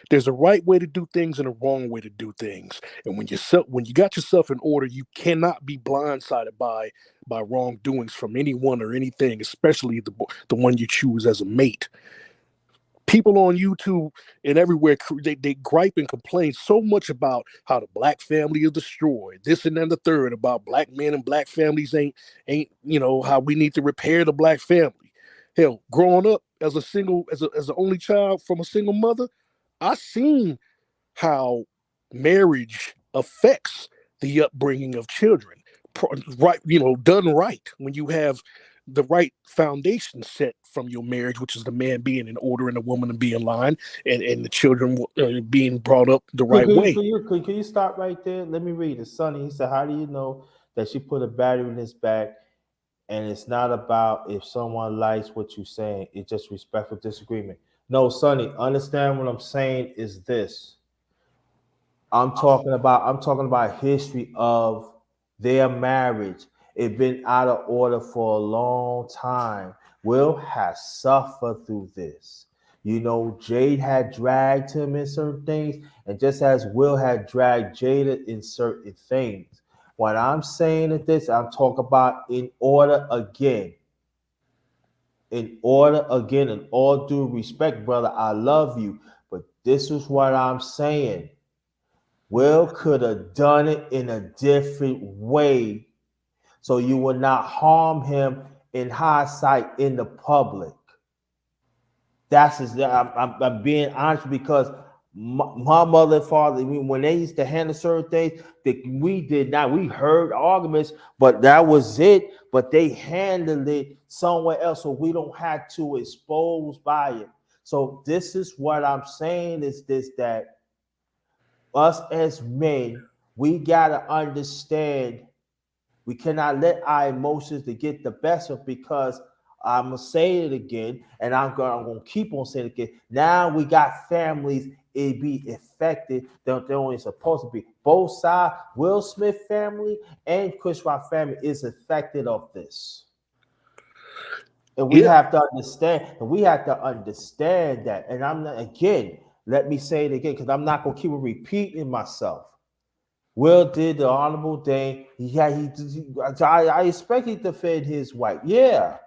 S2: there's a right way to do things and a wrong way to do things. And when you got yourself in order, you cannot be blindsided by wrongdoings from anyone or anything, especially the one you choose as a mate. People on YouTube and everywhere they gripe and complain so much about how the black family is destroyed, this and then the third about black men and black families ain't how we need to repair the black family. Hell, growing up as a single as an only child from a single mother, I seen how marriage affects the upbringing of children. Right, done right when you have the right foundation set from your marriage, which is the man being in order and the woman to be in line, and the children being brought up the
S1: Could,
S2: right
S1: could, you,
S2: way.
S1: could, you, could, could you stop right there? Let me read it. Sonny, he said, how do you know that she put a battery in his back? And it's not about if someone likes what you're saying, it's just respectful disagreement. No, Sonny, understand what I'm saying is this. I'm talking about history of their marriage. It's been out of order for a long time. Will has suffered through this. Jade had dragged him in certain things, and just as Will had dragged Jada in certain things. What I'm saying is this, I'm talking about in order again. In order again, in all due respect, brother, I love you. But this is what I'm saying. Will could have done it in a different way so you would not harm him in hindsight in the public. I'm being honest because my mother and father, when they used to handle certain things, that we did not. We heard arguments, but that was it. But they handled it somewhere else, so we don't have to expose by it. So this is what I'm saying is this that us as men, we gotta understand we cannot let our emotions to get the best of because I'm gonna say it again, and I'm gonna keep on saying it again. Now we got families it be affected that they're only supposed to be. Both sides, Will Smith family and Chris Rock family is affected of this. And we
S2: Yeah,
S1: have to understand, that. And I'm not again, let me say it again, because I'm not gonna keep repeating myself. Will did the honorable thing. I expect he to defend his wife. Yeah,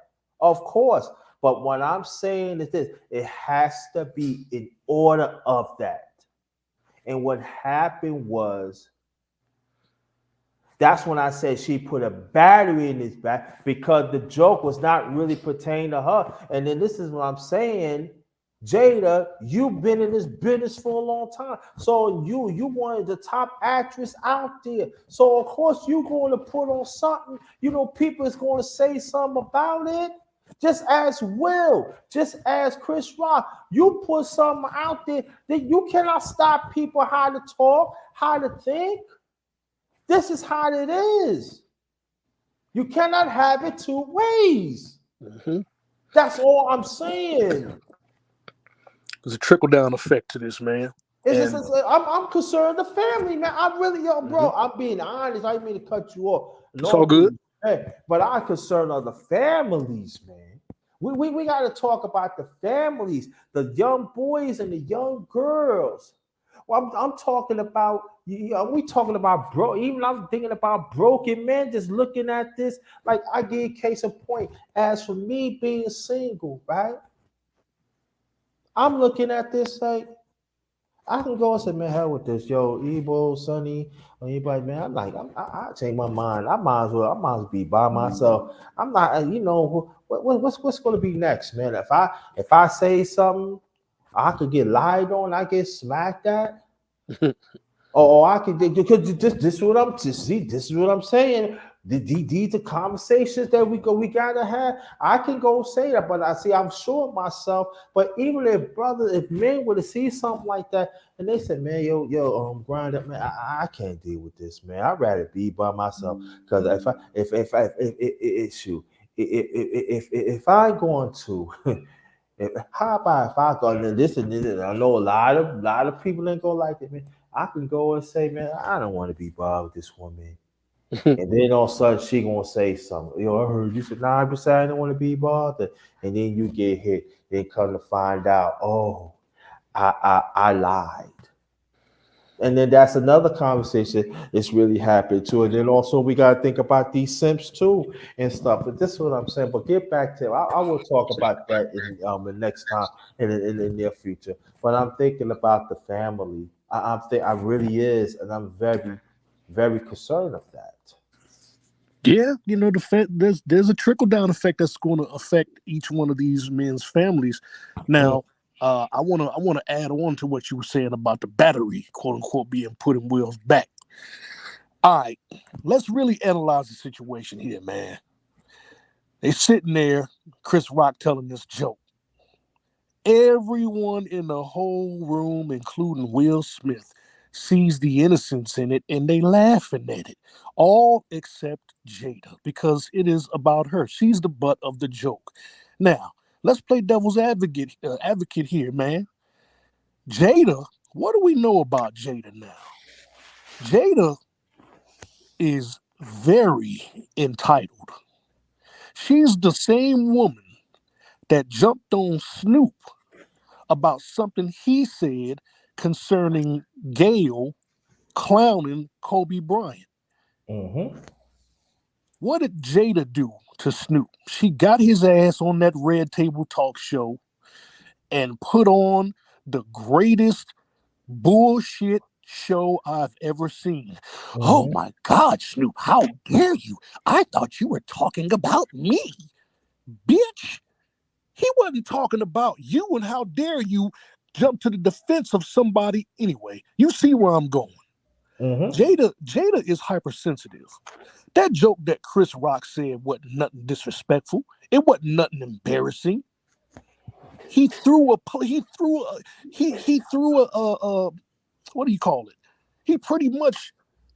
S1: of course. But what I'm saying is this: it has to be in order of that. And what happened was that's when I said she put a battery in his back because the joke was not really pertaining to her. And then this is what I'm saying. Jada, you've been in this business for a long time. So you wanted the top actress out there. So of course you're going to put on something. People is going to say something about it. Just as Will, just as Chris Rock, you put something out there that you cannot stop people how to talk, how to think. This is how it is. You cannot have it two ways.
S2: Mm-hmm.
S1: That's all I'm saying.
S2: There's a trickle down effect to this, man.
S1: It's just,
S2: And
S1: I'm concerned the family, man. I really, yo, bro,
S2: Mhm.
S1: I'm being honest. I didn't mean to cut you off.
S2: It's all
S1: No,
S2: good.
S1: but I'm concerned of the families, man. We got to talk about the families, the young boys and the young girls. Well, I'm talking about, we talking about bro. Even I'm thinking about broken men. Just looking at this, like I give case in point. As for me being single, right? I'm looking at this like I can go and say, man, hell with this, yo, Ebo, Sonny, or anybody, man. I'm like, I change my mind. I might as well be by myself. I'm not, what's going to be next, man? If I say something, I could get lied on, I get smacked at. Or I could because this is what I'm to see. This is what I'm saying. These are conversations that we gotta have. I can go say that, but I see I'm sure of myself. But even if men were to see something like that, and they said, "Man, grind up, man. I can't deal with this, man. I'd rather be by myself because if shoot, if I going to." How about if I go and this and this? I know a lot of people ain't go like it, man. I can go and say, man, I don't want to be bothered with this woman. And then all of a sudden she gonna say something. I heard you said, nah, I said I don't want to be bothered. And then you get hit. Then come to find out, oh, I lied. And then that's another conversation. It's really happened too. And then also we gotta think about these simps too and stuff. But this is what I'm saying. But get back to I will talk about that in the next time in the near future. But I'm thinking about the family. I really is, and I'm very, very concerned of that.
S2: Yeah, there's a trickle down effect that's going to affect each one of these men's families.
S1: Mm,
S2: Now, I wanna add on to what you were saying about the battery, quote unquote, being put in Will's back. All right, let's really analyze the situation here, man. They sitting there, Chris Rock telling this joke. Everyone in the whole room, including Will Smith, sees the innocence in it and they laughing at it. All except Jada, because it is about her. She's the butt of the joke. Now, let's play devil's advocate here, man. Jada, what do we know about Jada now? Jada is very entitled. She's the same woman that jumped on Snoop about something he said concerning Gail clowning Kobe Bryant.
S1: mm-hmm.
S2: What did Jada do to Snoop? She got his ass on that Red Table Talk show and put on the greatest bullshit show I've ever seen. Oh
S1: Mm-hmm.
S2: my God, Snoop, how dare you? I thought you were talking about me. Bitch, he wasn't talking about you, and how dare you jump to the defense of somebody anyway. You see where I'm going.
S1: Mm-hmm.
S2: Jada is hypersensitive. That joke that Chris Rock said wasn't nothing disrespectful. It wasn't nothing embarrassing. He threw a he threw a what do you call it? He pretty much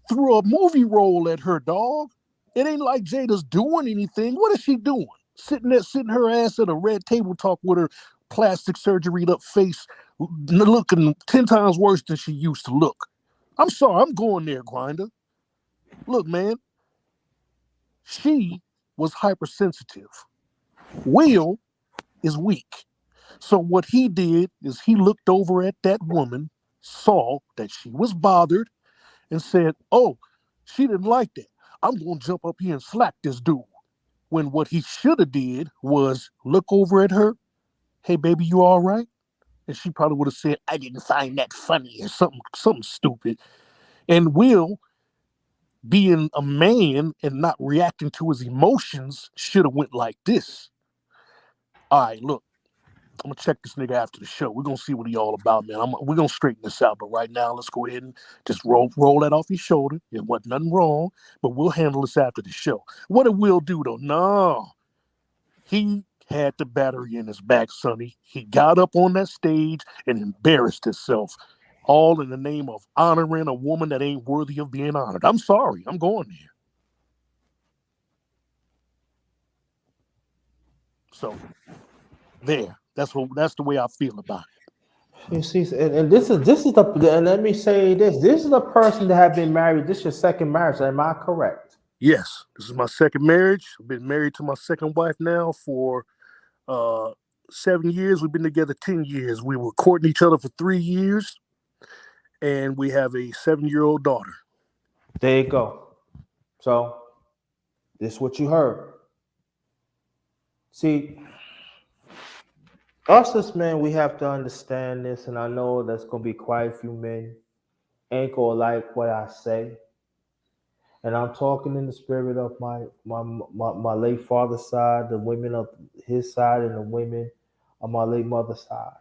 S2: threw a movie role at her, dog. It ain't like Jada's doing anything. What is she doing? Sitting her ass at a Red Table Talk with her plastic surgery up face, looking 10 times worse than she used to look. I'm sorry, I'm going there, Grinder. Look, man, she was hypersensitive. Will is weak. So what he did is he looked over at that woman, saw that she was bothered, and said, "Oh, she didn't like that. I'm gonna jump up here and slap this dude." When what he should have did was look over at her, "Hey, baby, you all right?" And she probably would have said, "I didn't find that funny," or something stupid. And Will, being a man and not reacting to his emotions, should have went like this. All right, look, I'm gonna check this nigga after the show. We're gonna see what he all about, man. We're gonna straighten this out. But right now, let's go ahead and just roll that off your shoulder. It wasn't nothing wrong, but we'll handle this after the show. What did Will do though? No, he had the battery in his back, Sonny. He got up on that stage and embarrassed himself. all in the name of honoring a woman that ain't worthy of being honored. I'm sorry, I'm going there. So there, that's the way I feel about it.
S1: You see, and this is the and let me say this is the person that have been married. This is your second marriage. Am I correct?
S2: Yes, this is my second marriage. I've been married to my second wife now for uh 7 years. We've been together 10 years. We were courting each other for 3 years, and we have a 7-year-old daughter.
S1: There you go. So this is what you heard. See, us as men, we have to understand this, and I know there's gonna be quite a few men ain't gonna like what I say. And I'm talking in the spirit of my late father's side, the women of his side, and the women of my late mother's side.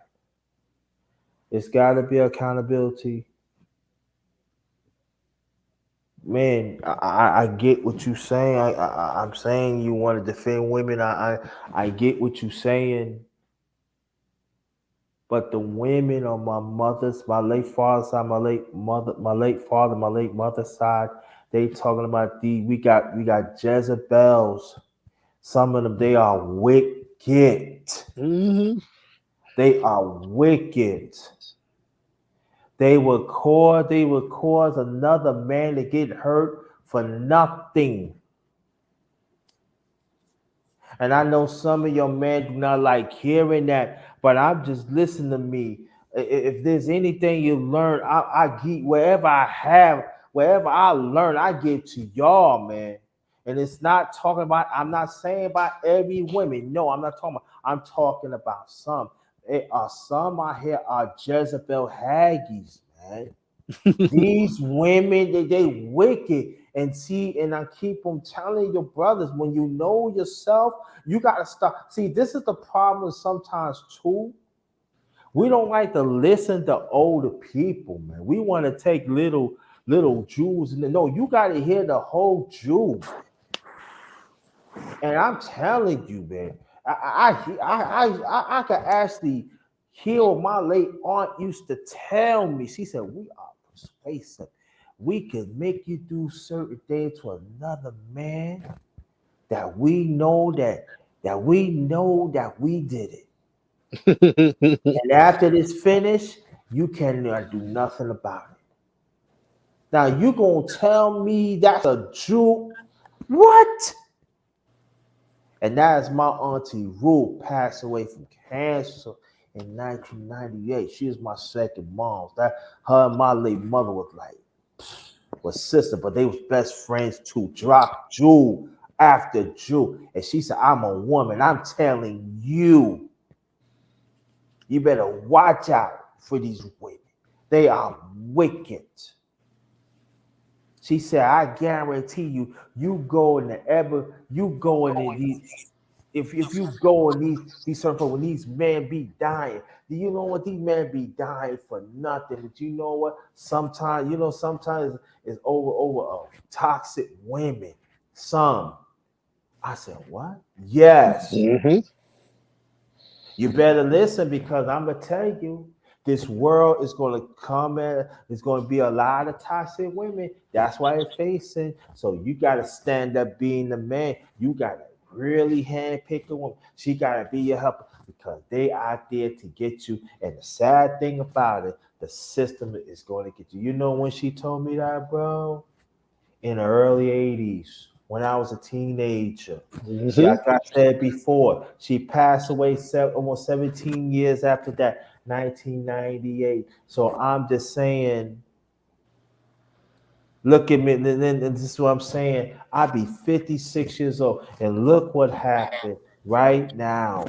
S1: It's got to be accountability. Man, I get what you're saying. I'm saying you want to defend women. I get what you're saying. But the women on my late father's side, my late father, my late mother's side, they talking about we got Jezebels. Some of them they are wicked.
S2: Mm-hmm.
S1: They are wicked. They would cause another man to get hurt for nothing. And I know some of your men do not like hearing that, but I'm just listen to me. If there's anything you learn, I get wherever I learn, I give to y'all, man. And it's not talking about, I'm not saying about every woman. No, I'm not talking about, I'm talking about some. Some out here are Jezebel Haggies, man. These women, they wicked. And see, and I keep on telling your brothers, when you know yourself, you gotta stop. See, this is the problem sometimes too. We don't like to listen to older people, man. We want to take little Jews, and no, you gotta hear the whole Jew. And I'm telling you, man, I could actually hear what my late aunt used to tell me. She said, "We are persuasive. We can make you do certain things to another man that we did it. And after this finish, you cannot do nothing about it. Now you gonna tell me that's a Jew? What?" And that is my auntie Rue, passed away from cancer in 1998. She was my second mom. That her and my late mother was sister, but they was best friends too. Drop Jew after Jew. And she said, "I'm a woman. I'm telling you, you better watch out for these women. They are wicked." She said, "I guarantee you, you go in these, if you go in these certain when these men be dying, do you know what these men be dying for nothing? But you know what? Sometimes it's over toxic women. Some." I said, "What?" Yes.
S2: Mm-hmm.
S1: You better listen because I'm gonna tell you, this world is gonna come at. It's gonna be a lot of toxic women. That's why it's facing. So you gotta stand up, being the man. You gotta really handpick a woman. She gotta be your helper because they out there to get you. And the sad thing about it, the system is going to get you. You know when she told me that, bro? In the early 80s when I was a teenager. She,
S2: Mm-hmm.
S1: like I said before, she passed away almost 17 years after that, 1998. So I'm just saying, look at me, and this is what I'm saying. I'd be 56 years old, and look what happened right now.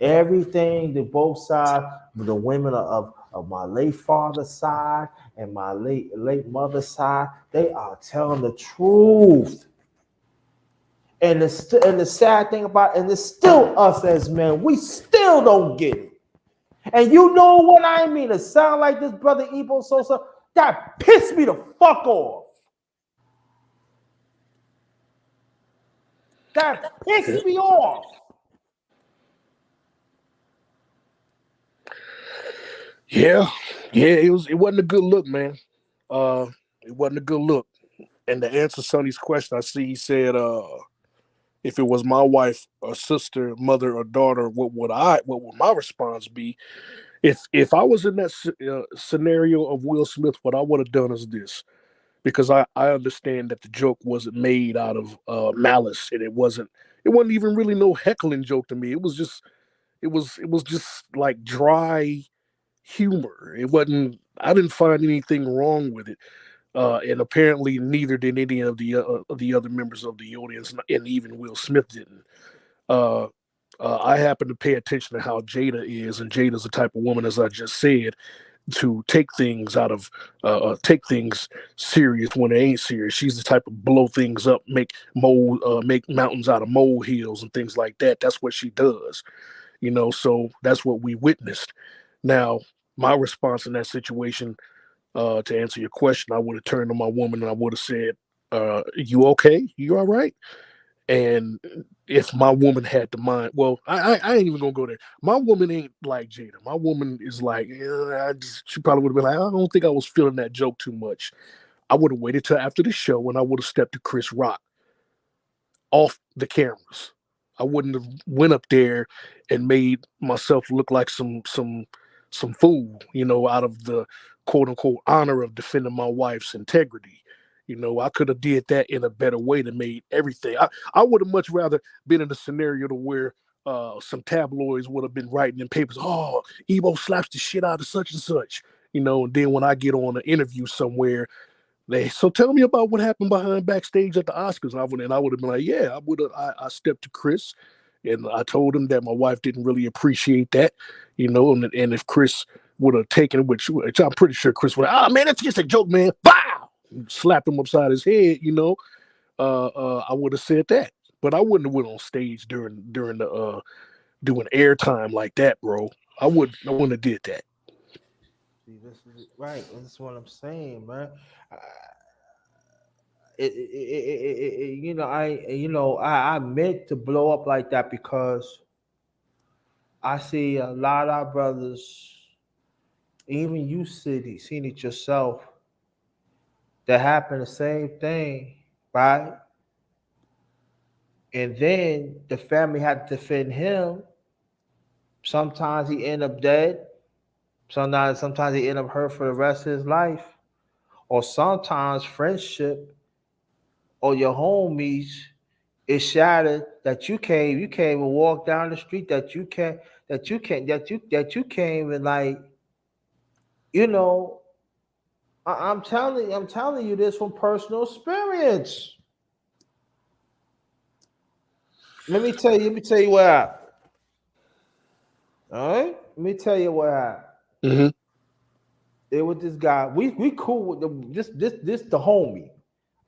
S1: Everything that both sides, the women of my late father's side and my late mother's side, they are telling the truth. And the sad thing about it, and it's still us as men, we still don't get it. And you know what I mean? To sound like this brother EboSosa, that pissed me the fuck off. That pissed me off.
S2: Yeah, it was. It wasn't a good look, man. Uh, it wasn't a good look. And to answer Sonny's question, I see he said, if it was my wife or sister, mother or daughter, what would my response be? If I was in that scenario of Will Smith, what I would have done is this, because I understand that the joke wasn't made out of malice, and it wasn't even really no heckling joke to me. It was just like dry humor. It wasn't. I didn't find anything wrong with it, and apparently neither did any of the other members of the audience, and even Will Smith didn't. Uh, I happen to pay attention to how Jada is, and Jada's the type of woman, as I just said, to take things serious when they ain't serious. She's the type of blow things up, make mountains out of molehills and things like that. That's what she does, So that's what we witnessed. Now, my response in that situation, to answer your question, I would have turned to my woman and I would have said, "You okay? You all right?" And if my woman had the mind, well, I ain't even gonna go there. My woman ain't like Jada. My woman is like, she probably would have been like, I don't think I was feeling that joke too much. I would have waited till after the show and I would have stepped to Chris Rock off the cameras. I wouldn't have went up there and made myself look like some fool, out of the quote unquote honor of defending my wife's integrity. I could have did that in a better way to made everything. I would have much rather been in a scenario to where some tabloids would have been writing in papers, oh, Ebo slaps the shit out of such and such, and then when I get on an interview somewhere, so tell me about what happened behind backstage at the Oscars. And I would have been like, yeah, I stepped to Chris and I told him that my wife didn't really appreciate that, and if Chris would have taken it, which I'm pretty sure Chris would have, man, that's just a joke, man. Bow! Slapped him upside his head, I would have said that. But I wouldn't have went on stage during the doing airtime like that, bro. I wouldn't have did that.
S1: See, this is right. This is what I'm saying, man. Uh, I meant to blow up like that because I see a lot of brothers, even you seen it yourself, that happen the same thing, right? And then the family had to defend him. Sometimes he end up dead. Sometimes he end up hurt for the rest of his life. Or sometimes friendship or your homies is shattered that you can't even walk down the street, that you can't even like, you know, I'm telling you this from personal experience. Let me tell you what happened. All right? Let me tell you what happened.
S2: Hmm.
S1: It was this guy. We cool with this the homie.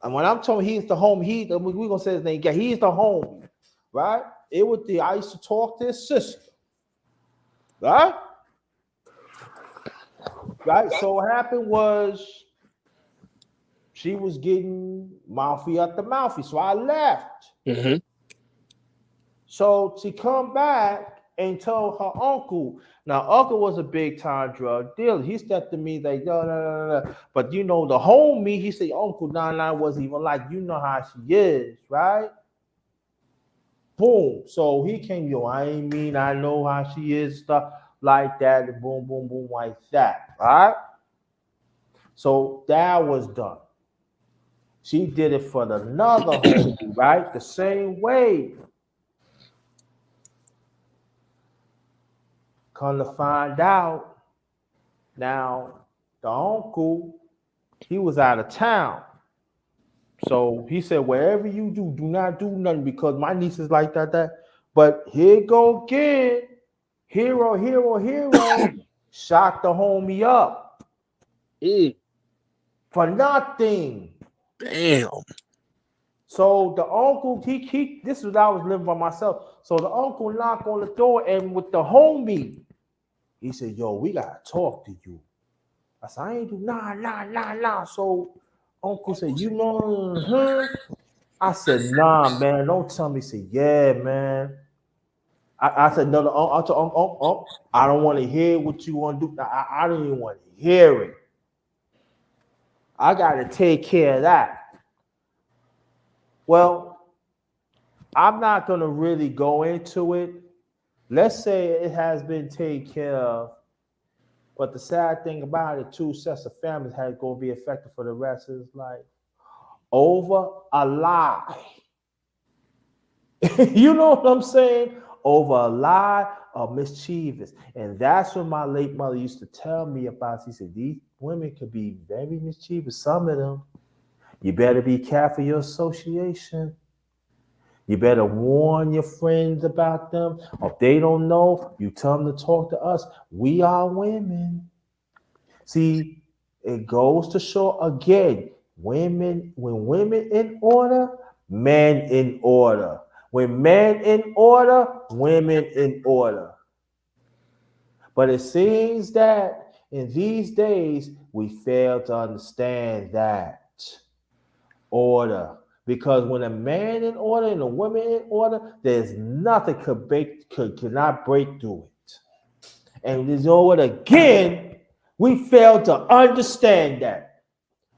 S1: And when I'm telling he's the homie, we gonna say his name. Yeah, he's the homie, right? It was the I used to talk to his sister, right? Right. So what happened was she was getting mouthy at the mouthy, so I left.
S2: Hmm.
S1: So she come back and told her uncle. Now, uncle was a big time drug dealer. He stepped to me like, no, no, no, no, no. But the homie, he said, Uncle Nine wasn't even like, you know how she is, right? Boom. So he came, I ain't mean, I know how she is, stuff like that, and boom, boom, boom, like that, right? So that was done. She did it for another homie, right? The same way. Come to find out, now the uncle, he was out of town. So he said, wherever you do not do nothing because my niece is like that. But here go again. Hero. Shot the homie up
S2: Mm,
S1: for nothing.
S2: damn.
S1: So the uncle, he this was I was living by myself. So the uncle knocked on the door and with the homie, he said, yo, we gotta talk to you. I said, I ain't do nah. So uncle said, you know, I said, nah, man, don't tell me. He said, yeah, man. I said, no, I don't want to hear what you want to do. I don't even want to hear it. I got to take care of that. Well, I'm not going to really go into it. Let's say it has been taken care of, but the sad thing about it, two sets of families had going to be affected for the rest of his life over a lie. You know what I'm saying? Over a lie of mischievous. And that's what my late mother used to tell me about. She said, these women could be very mischievous, some of them. You better be careful your association. You better warn your friends about them. Or if they don't know, you tell them to talk to us. We are women. See, it goes to show again, when women in order, men in order. When men in order, women in order. But it seems that in these days, we fail to understand that order. Because when a man in order and a woman in order, there's nothing cannot break through it. And you know what? Again, we fail to understand that.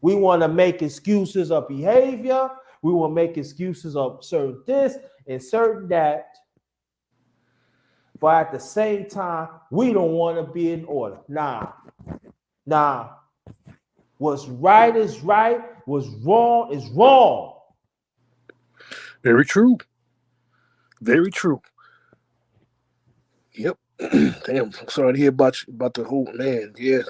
S1: We want to make excuses of behavior. We will make excuses of certain this and certain that. But at the same time, we don't want to be in order. Nah. What's right is right. What's wrong is wrong.
S2: Very true. Very true. Yep. Damn. I'm sorry to hear about the whole man. Yeah.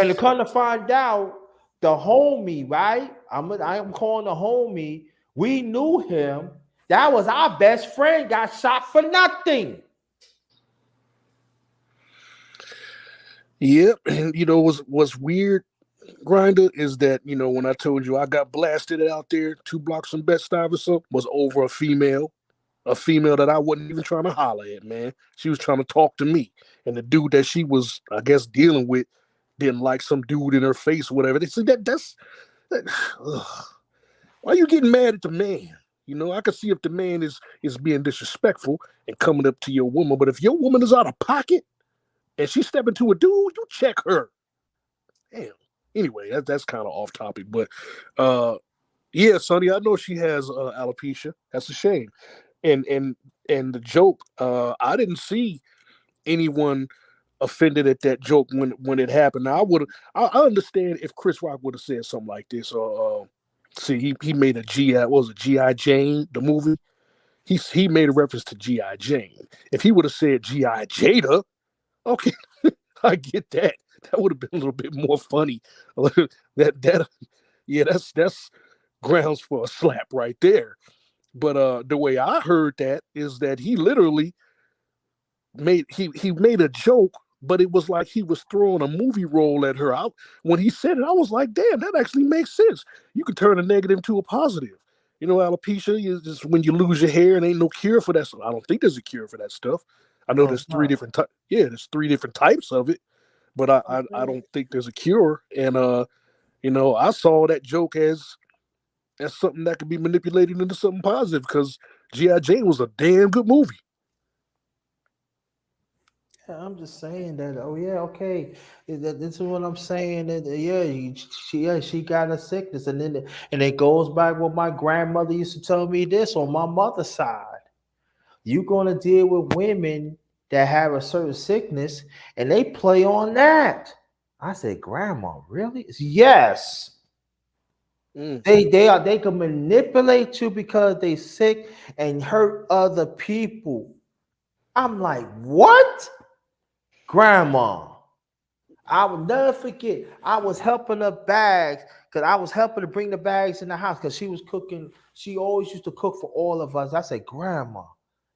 S1: And to come to find out, the homie, right? I'm calling the homie. We knew him. That was our best friend. Got shot for nothing.
S2: Yep. And what's weird, Grinder, is that when I told you I got blasted out there 2 blocks from Bed-Stuy was over a female that I wasn't even trying to holler at, man. She was trying to talk to me. And the dude that she was, I guess, dealing with didn't like some dude in her face or whatever. They said that why are you getting mad at the man? I could see if the man is being disrespectful and coming up to your woman, but if your woman is out of pocket and she step into a dude, you check her. Damn. Anyway, that's kind of off topic, but yeah, Sonny, I know she has alopecia. That's a shame. And the joke, I didn't see anyone offended at that joke when it happened. Now I understand if Chris Rock would have said something like this, or see he made a what was it, G.I. Jane, the movie. He made a reference to G.I. Jane. If he would have said G.I. Jada, okay, I get that. That would have been a little bit more funny. that yeah, that's grounds for a slap right there. But the way I heard that is that he literally he made a joke, but it was like he was throwing a movie role at her. When he said it, I was like, damn, that actually makes sense. You could turn a negative to a positive. Alopecia is just when you lose your hair and ain't no cure for that. I don't think there's a cure for that stuff. I know
S1: No,
S2: there's
S1: it's
S2: three
S1: not.
S2: different types. Yeah, there's 3 different types of it, but I don't think there's a cure. And I saw that joke as something that could be manipulated into something positive because G.I. Jane was a damn good movie.
S1: Yeah, I'm just saying that. Oh yeah, okay. This is what I'm saying. That yeah, she got a sickness, and it goes back what my grandmother used to tell me. This on my mother's side, you're gonna deal with women that have a certain sickness, and they play on that. I said, Grandma, really? Yes.
S2: Mm.
S1: They can manipulate you because they sick and hurt other people. I'm like, what? Grandma. I will never forget. I was helping her bags because I was helping to bring the bags in the house because she was cooking. She always used to cook for all of us. I said, Grandma,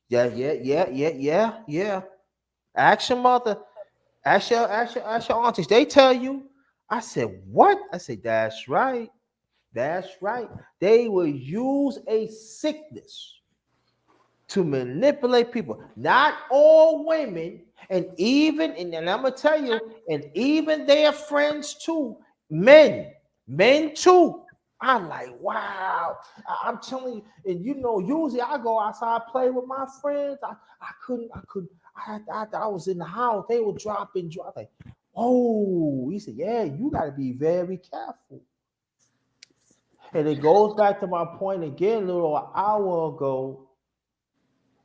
S1: yeah. Ask your mother, ask your aunties. They tell you. I said, what? I said, that's right. That's right. They will use a sickness to manipulate people. Not all women, and I'm gonna tell you, and even their friends too, men too. I'm like, wow. I'm telling you, and you know, usually I go outside play with my friends. I was in the house. They were dropping. Like, whoa. He said, yeah, you got to be very careful. And it goes back to my point again, a little hour ago.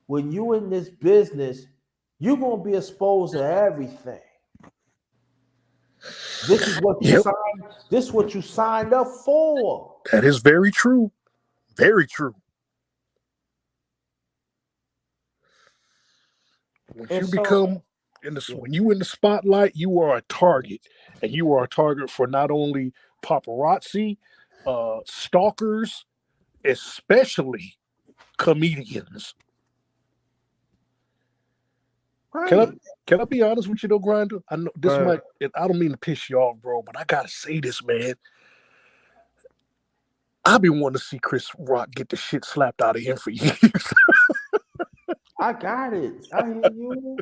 S1: When you in this business, you're gonna be exposed to everything. This is what you
S2: Yep,
S1: signed. This is what you signed up for.
S2: that is very true. Very true. Once
S1: And
S2: you
S1: so,
S2: become
S1: yeah,
S2: when you in the spotlight, you are a target, and you are a target for not only paparazzi, stalkers, especially comedians. Can I
S1: right.
S2: can I be honest with you though, Grinder? I know this
S1: Uh,
S2: might. I don't mean to piss you off, bro, but I gotta say this, man. I've been wanting to see Chris Rock get the shit slapped out of him for years.
S1: I got it. I hear you.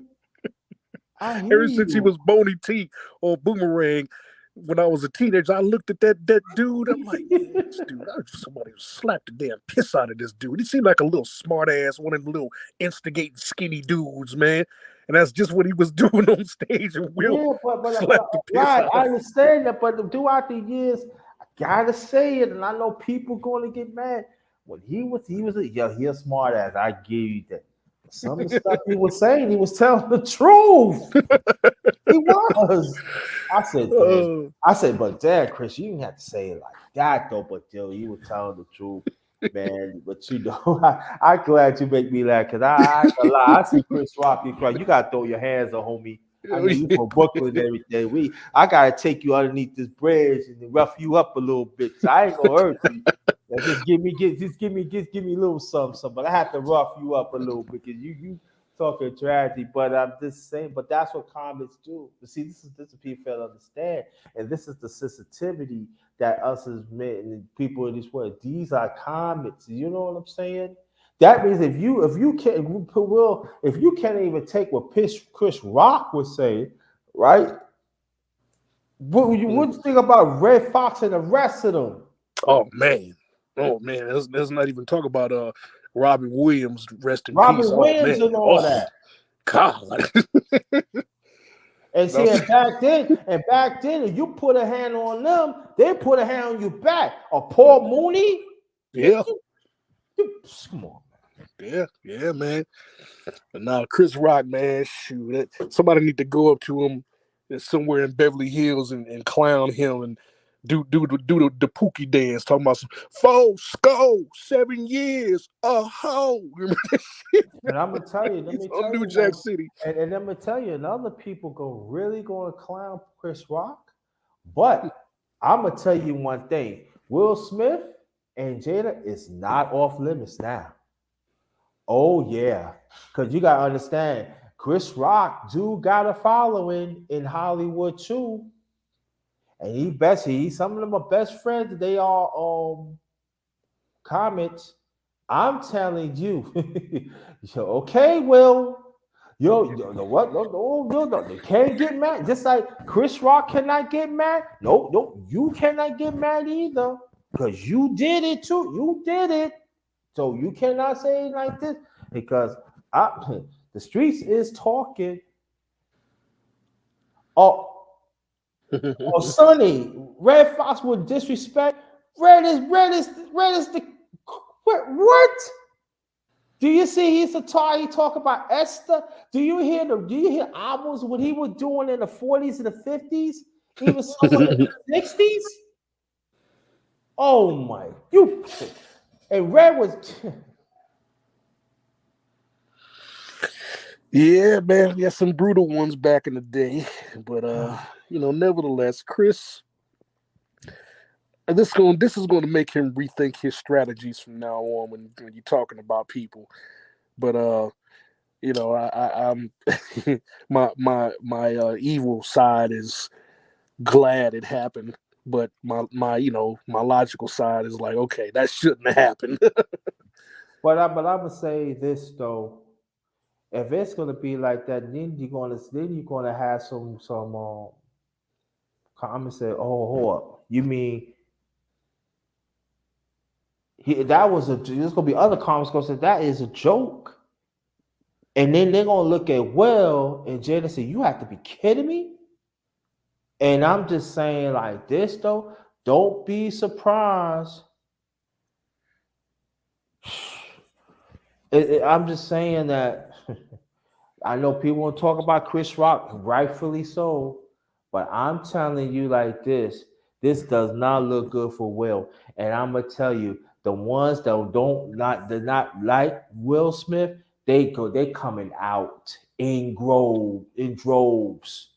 S1: I hear
S2: Ever since he
S1: you.
S2: was Boney T on Boomerang, when I was a teenager, I looked at that dude. I'm like, man, this dude, I just somebody slapped the damn piss out of this dude. He seemed like a little smart ass, one of the little instigating skinny dudes, man. And that's just what he was doing on stage, and Will
S1: Yeah, but
S2: slapped the piss
S1: right,
S2: out
S1: I
S2: of him.
S1: understand that. But throughout the years, I gotta say it, and I know people going to get mad. When he was a yeah, he a smart ass. I give you that. But some of the stuff he was saying, he was telling the truth. He was. I said, damn.
S2: Uh,
S1: I said, but damn, Chris, you didn't have to say it like that though. But yo, you were telling the truth, man. But you know, I glad you make me laugh because I ain't gonna lie. I see Chris Rock, you cry. You gotta throw your hands on homie. I
S2: oh,
S1: know you
S2: yeah.
S1: from Brooklyn and everything. I gotta take you underneath this bridge and rough you up a little bit. So I ain't gonna hurt you. Just give me a little something. But I have to rough you up a little bit because you talking tragedy. But I'm just saying. But that's what comics do. But see, this is people fail to understand, and this is the sensitivity that us as men and people in this world. These are comics. You know what I'm saying? That means if you can't will if you can't even take what Chris Rock was saying, right? What you think about Red Fox and the rest of them?
S2: Oh man, oh man. Let's not even talk about Robin Williams. Rest in peace.
S1: Robin
S2: Oh
S1: Williams
S2: man.
S1: and all
S2: Oh
S1: that.
S2: God.
S1: And see,
S2: No,
S1: and back then, if you put a hand on them, they put a hand on you back. Or Paul Mooney,
S2: yeah,
S1: come on.
S2: yeah, man. But now Chris Rock, man, shoot, somebody need to go up to him somewhere in Beverly Hills and clown him and do the Pookie dance, talking about some 7 years, a hoe. Remember that shit, man?
S1: And I'm gonna tell you, let
S2: He's
S1: me
S2: on
S1: tell
S2: New
S1: you,
S2: Jack
S1: man.
S2: City.
S1: And I'm gonna tell you, and other people really gonna clown Chris Rock. But I'm gonna tell you one thing: Will Smith and Jada is not off limits now. Oh yeah, because you gotta understand, Chris Rock do got a following in Hollywood too, and he's some of them are best friends. They are comments. I'm telling you, okay, Will. Yo, no, what? No, they can't get mad. Just like Chris Rock cannot get mad. No, you cannot get mad either. Because you did it too. You did it. So you cannot say it like this. Because the streets is talking. Oh, oh, Sonny, Red Fox would disrespect. Red is the what? Do you see he talk about Esther? Do you hear albums what he was doing in the 40s and the 50s? Even somewhere in the 60s? Oh my you and Red was
S2: Yeah, man, we had some brutal ones back in the day, but nevertheless, Chris, this is going to make him rethink his strategies from now on when you're talking about people. But I'm my evil side is glad it happened, but my logical side is like, okay, that shouldn't have happened.
S1: but I'm gonna say this though. If it's gonna be like that, then you're gonna have some I'm gonna say, oh hold up. You mean There's gonna be other comments gonna say that is a joke. And then they're gonna look at Will and Jada and say, you have to be kidding me. And I'm just saying like this though, don't be surprised. I'm just saying that I know people want to talk about Chris Rock, rightfully so, but I'm telling you like this does not look good for Will. And I'm gonna tell you, the ones that they're not like Will Smith, they coming out in droves.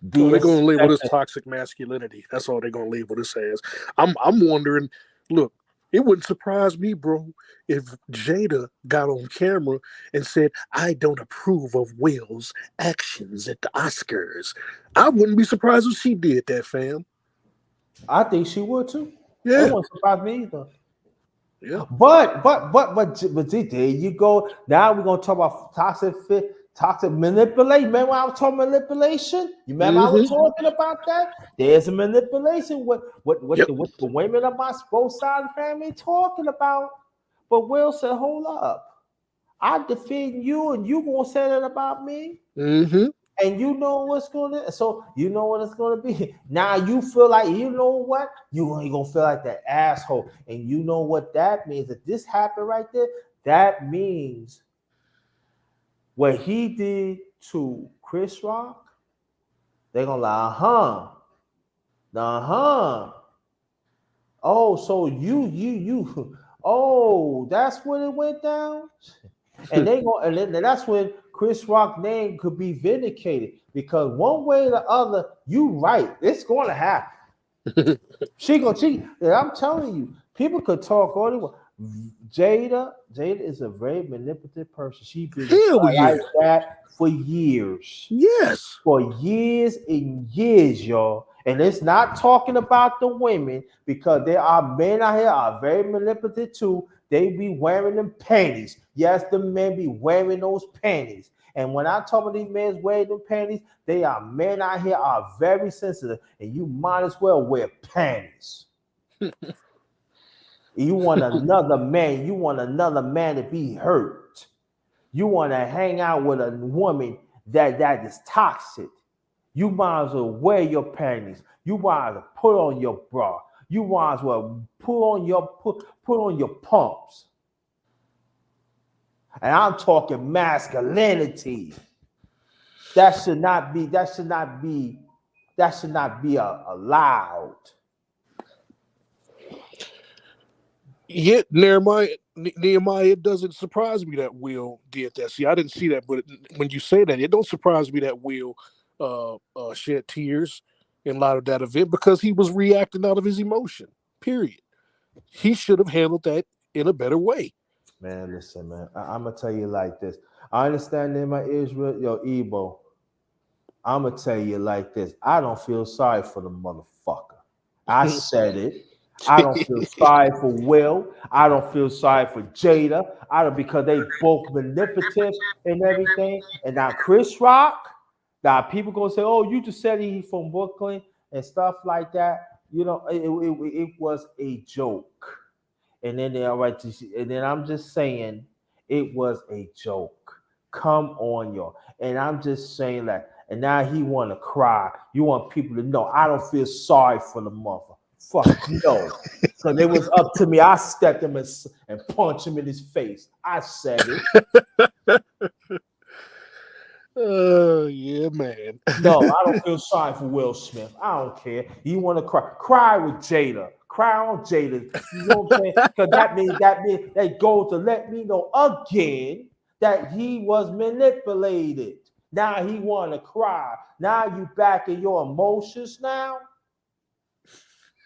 S2: Oh,
S1: Be
S2: they're gonna label this
S1: expecting.
S2: toxic masculinity. That's all they're gonna label this as. I'm wondering. Look, it wouldn't surprise me, bro, if Jada got on camera and said, "I don't approve of Will's actions at the Oscars." I wouldn't be surprised if she did that, fam.
S1: I think she would too. It
S2: Yeah,
S1: wouldn't surprise me either.
S2: yeah.
S1: But see, there you go. Now we're gonna talk about toxic manipulation. Remember I was talking manipulation? You remember I was
S2: Mm-hmm.
S1: talking about that? There's a manipulation.
S2: Yep.
S1: What the women of my both side of the family talking about? But Will said, hold up. I defend you and you gonna say that about me?
S2: Mm-hmm.
S1: And you know what's gonna so you know what it's gonna be. Now you feel like you know what you ain't gonna feel like that asshole, and you know what that means. If this happened right there, that means what he did to Chris Rock. They're gonna lie, uh huh. Oh, so you. Oh, that's when it went down. And they go, and then that's when Chris Rock name could be vindicated because one way or the other, you right, it's going to happen. She gonna cheat. And I'm telling you, people could talk all they want. Jada is a very manipulative person. She been
S2: Hell
S1: like
S2: yeah.
S1: that
S2: Yes.
S1: for years and years, y'all. And it's not talking about the women because there are men out here are very manipulative too. They be wearing them panties. Yes, the men be wearing those panties. And when I talk about these men wearing them panties, they are men out here are very sensitive, and you might as well wear panties. You want another man. You want another man to be hurt. You want to hang out with a woman that is toxic. You might as well wear your panties. You might as well put on your bra. You might as well put on your pumps. And I'm talking masculinity. That should not be allowed.
S2: Yet Nehemiah, it doesn't surprise me that Will did that. See, I didn't see that, but when you say that, it don't surprise me that Will shed tears in light of that event because he was reacting out of his emotion. Period. He should have handled that in a better way.
S1: Man, listen, man. I'm gonna tell you like this. I understand in my Israel, yo, Ebo. I'm gonna tell you like this. I don't feel sorry for the motherfucker. I said it. I don't feel sorry for Will. I don't feel sorry for Jada. I don't because they both manipulative and everything. And now Chris Rock, now people gonna say, "Oh, you just said he's from Brooklyn and stuff like that." You know, it was a joke. And then they all right to see, and then I'm just saying it was a joke. Come on, y'all. And I'm just saying that. And now he want to cry. You want people to know I don't feel sorry for the mother. Fuck no. Because it was up to me. I stepped him and punched him in his face. I said it.
S2: Yeah, man.
S1: No, I don't feel sorry for Will Smith. I don't care. You want to cry? Cry with Jada. Cry on Jada. You know what I'm saying? Because that means they go to let me know again that he was manipulated. Now he want to cry. Now you back in your emotions now.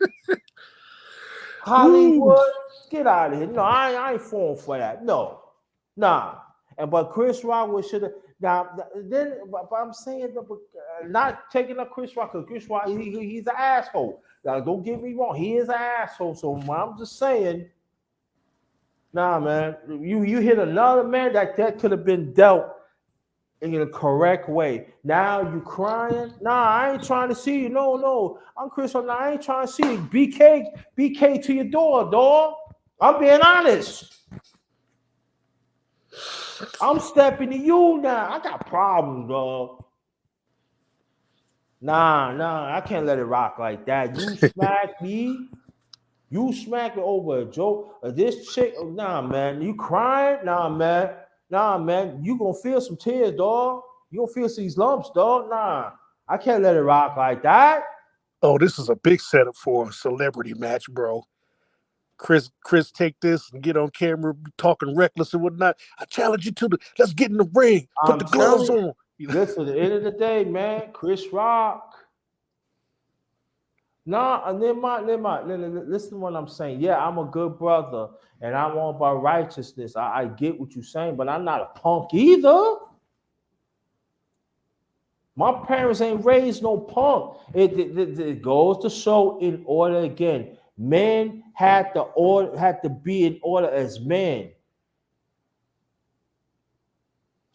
S2: Woo.
S1: Hollywood, get out of here. No, I ain't falling for that. No, nah. And but Chris Rock was should have now. Then, but I'm saying not taking up Chris Rock because Chris Rock he's an asshole. Now, don't get me wrong, he is an asshole. So I'm just saying, nah, man. You hit another man that could have been dealt in the correct way. Now you crying? Nah, I ain't trying to see you. No, I'm Chris. Nah, I ain't trying to see you. BK to your door, dog. I'm being honest. I'm stepping to you now. I got problems, dog. Nah, I can't let it rock like that. You smack me. You smack me over a joke. This chick, nah, man. You crying? Nah, man. Nah, man. You gonna feel some tears, dog. You gonna feel these lumps, dog. Nah, I can't let it rock like that.
S2: Oh, this is a big setup for a celebrity match, bro. Chris, take this and get on camera talking reckless and whatnot. I challenge you to the. Let's get in the ring. Put the
S1: I'm telling
S2: gloves
S1: you.
S2: on. You know?
S1: Listen, at the end of the day, man, Chris Rock. Nah, listen to what I'm saying. Yeah, I'm a good brother, and I want my righteousness. I get what you're saying, but I'm not a punk either. My parents ain't raised no punk. It goes to show in order again. Men had to be in order as men.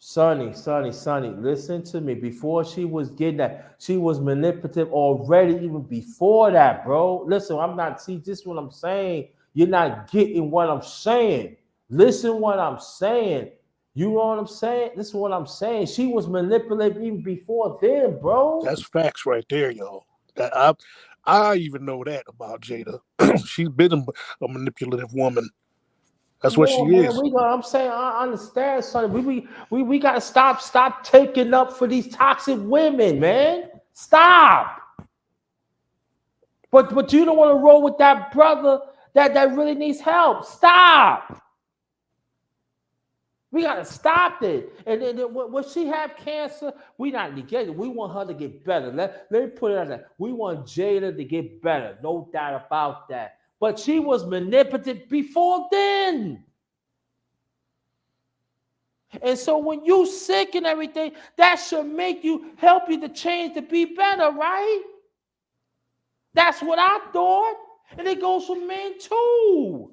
S1: Sonny, listen to me. Before she was getting that, she was manipulative already, even before that, bro. Listen, I'm not, see, this is what I'm saying. You're not getting what I'm saying. Listen what I'm saying. You know what I'm saying? This is what I'm saying. She was manipulative even before then, bro.
S2: That's facts right there, y'all. I even know that about Jada. She's been a manipulative woman. That's
S1: Come
S2: what she
S1: on, man.
S2: is.
S1: I'm saying I understand, son. We gotta stop taking up for these toxic women, man. Stop. But you don't want to roll with that brother that really needs help. Stop. We gotta stop it. And then when she have cancer, we not negating. We want her to get better. Let me put it out there. We want Jada to get better. No doubt about that. But she was manipulative before then. And so when you sick and everything, that should make you help you to change to be better, right? That's what I thought. And it goes for men too.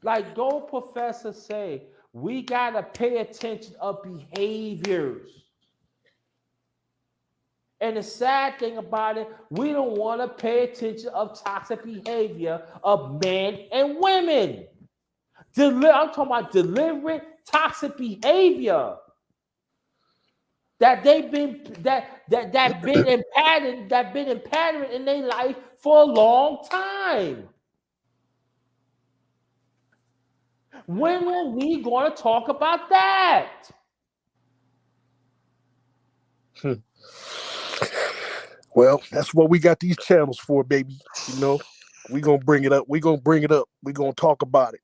S1: Like Gold Professor say, we gotta pay attention of behaviors. And the sad thing about it, we don't want to pay attention of toxic behavior of men and women. I'm talking about deliberate toxic behavior that they've been been in pattern in their life for a long time. When are we going to talk about that?
S2: Well, that's what we got these channels for, baby. You know, we gonna bring it up. We gonna bring it up. We gonna talk about it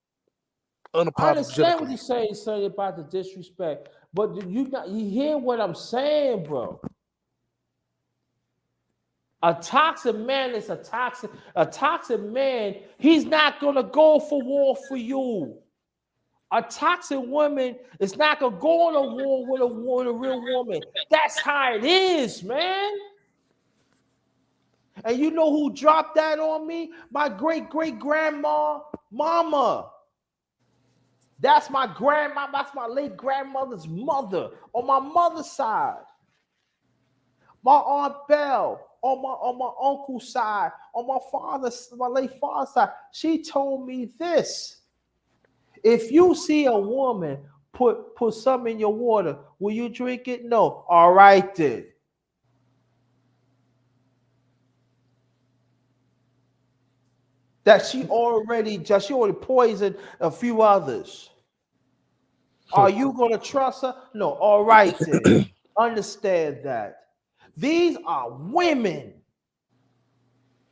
S1: I understand what
S2: unapologetically.
S1: you're saying, son, about the disrespect, but you hear what I'm saying, bro? A toxic man is a toxic man. He's not gonna go for war for you. A toxic woman is not gonna go on a war with a real woman. That's how it is, man. And you know who dropped that on me? My great grandma, mama. That's my grandma. That's my late grandmother's mother on my mother's side. My aunt Belle on my uncle's side, on my late father's side. She told me this: if you see a woman put something in your water, will you drink it? No. All right then. She already poisoned a few others. Are you gonna trust her? No. All right then. Understand that. These are women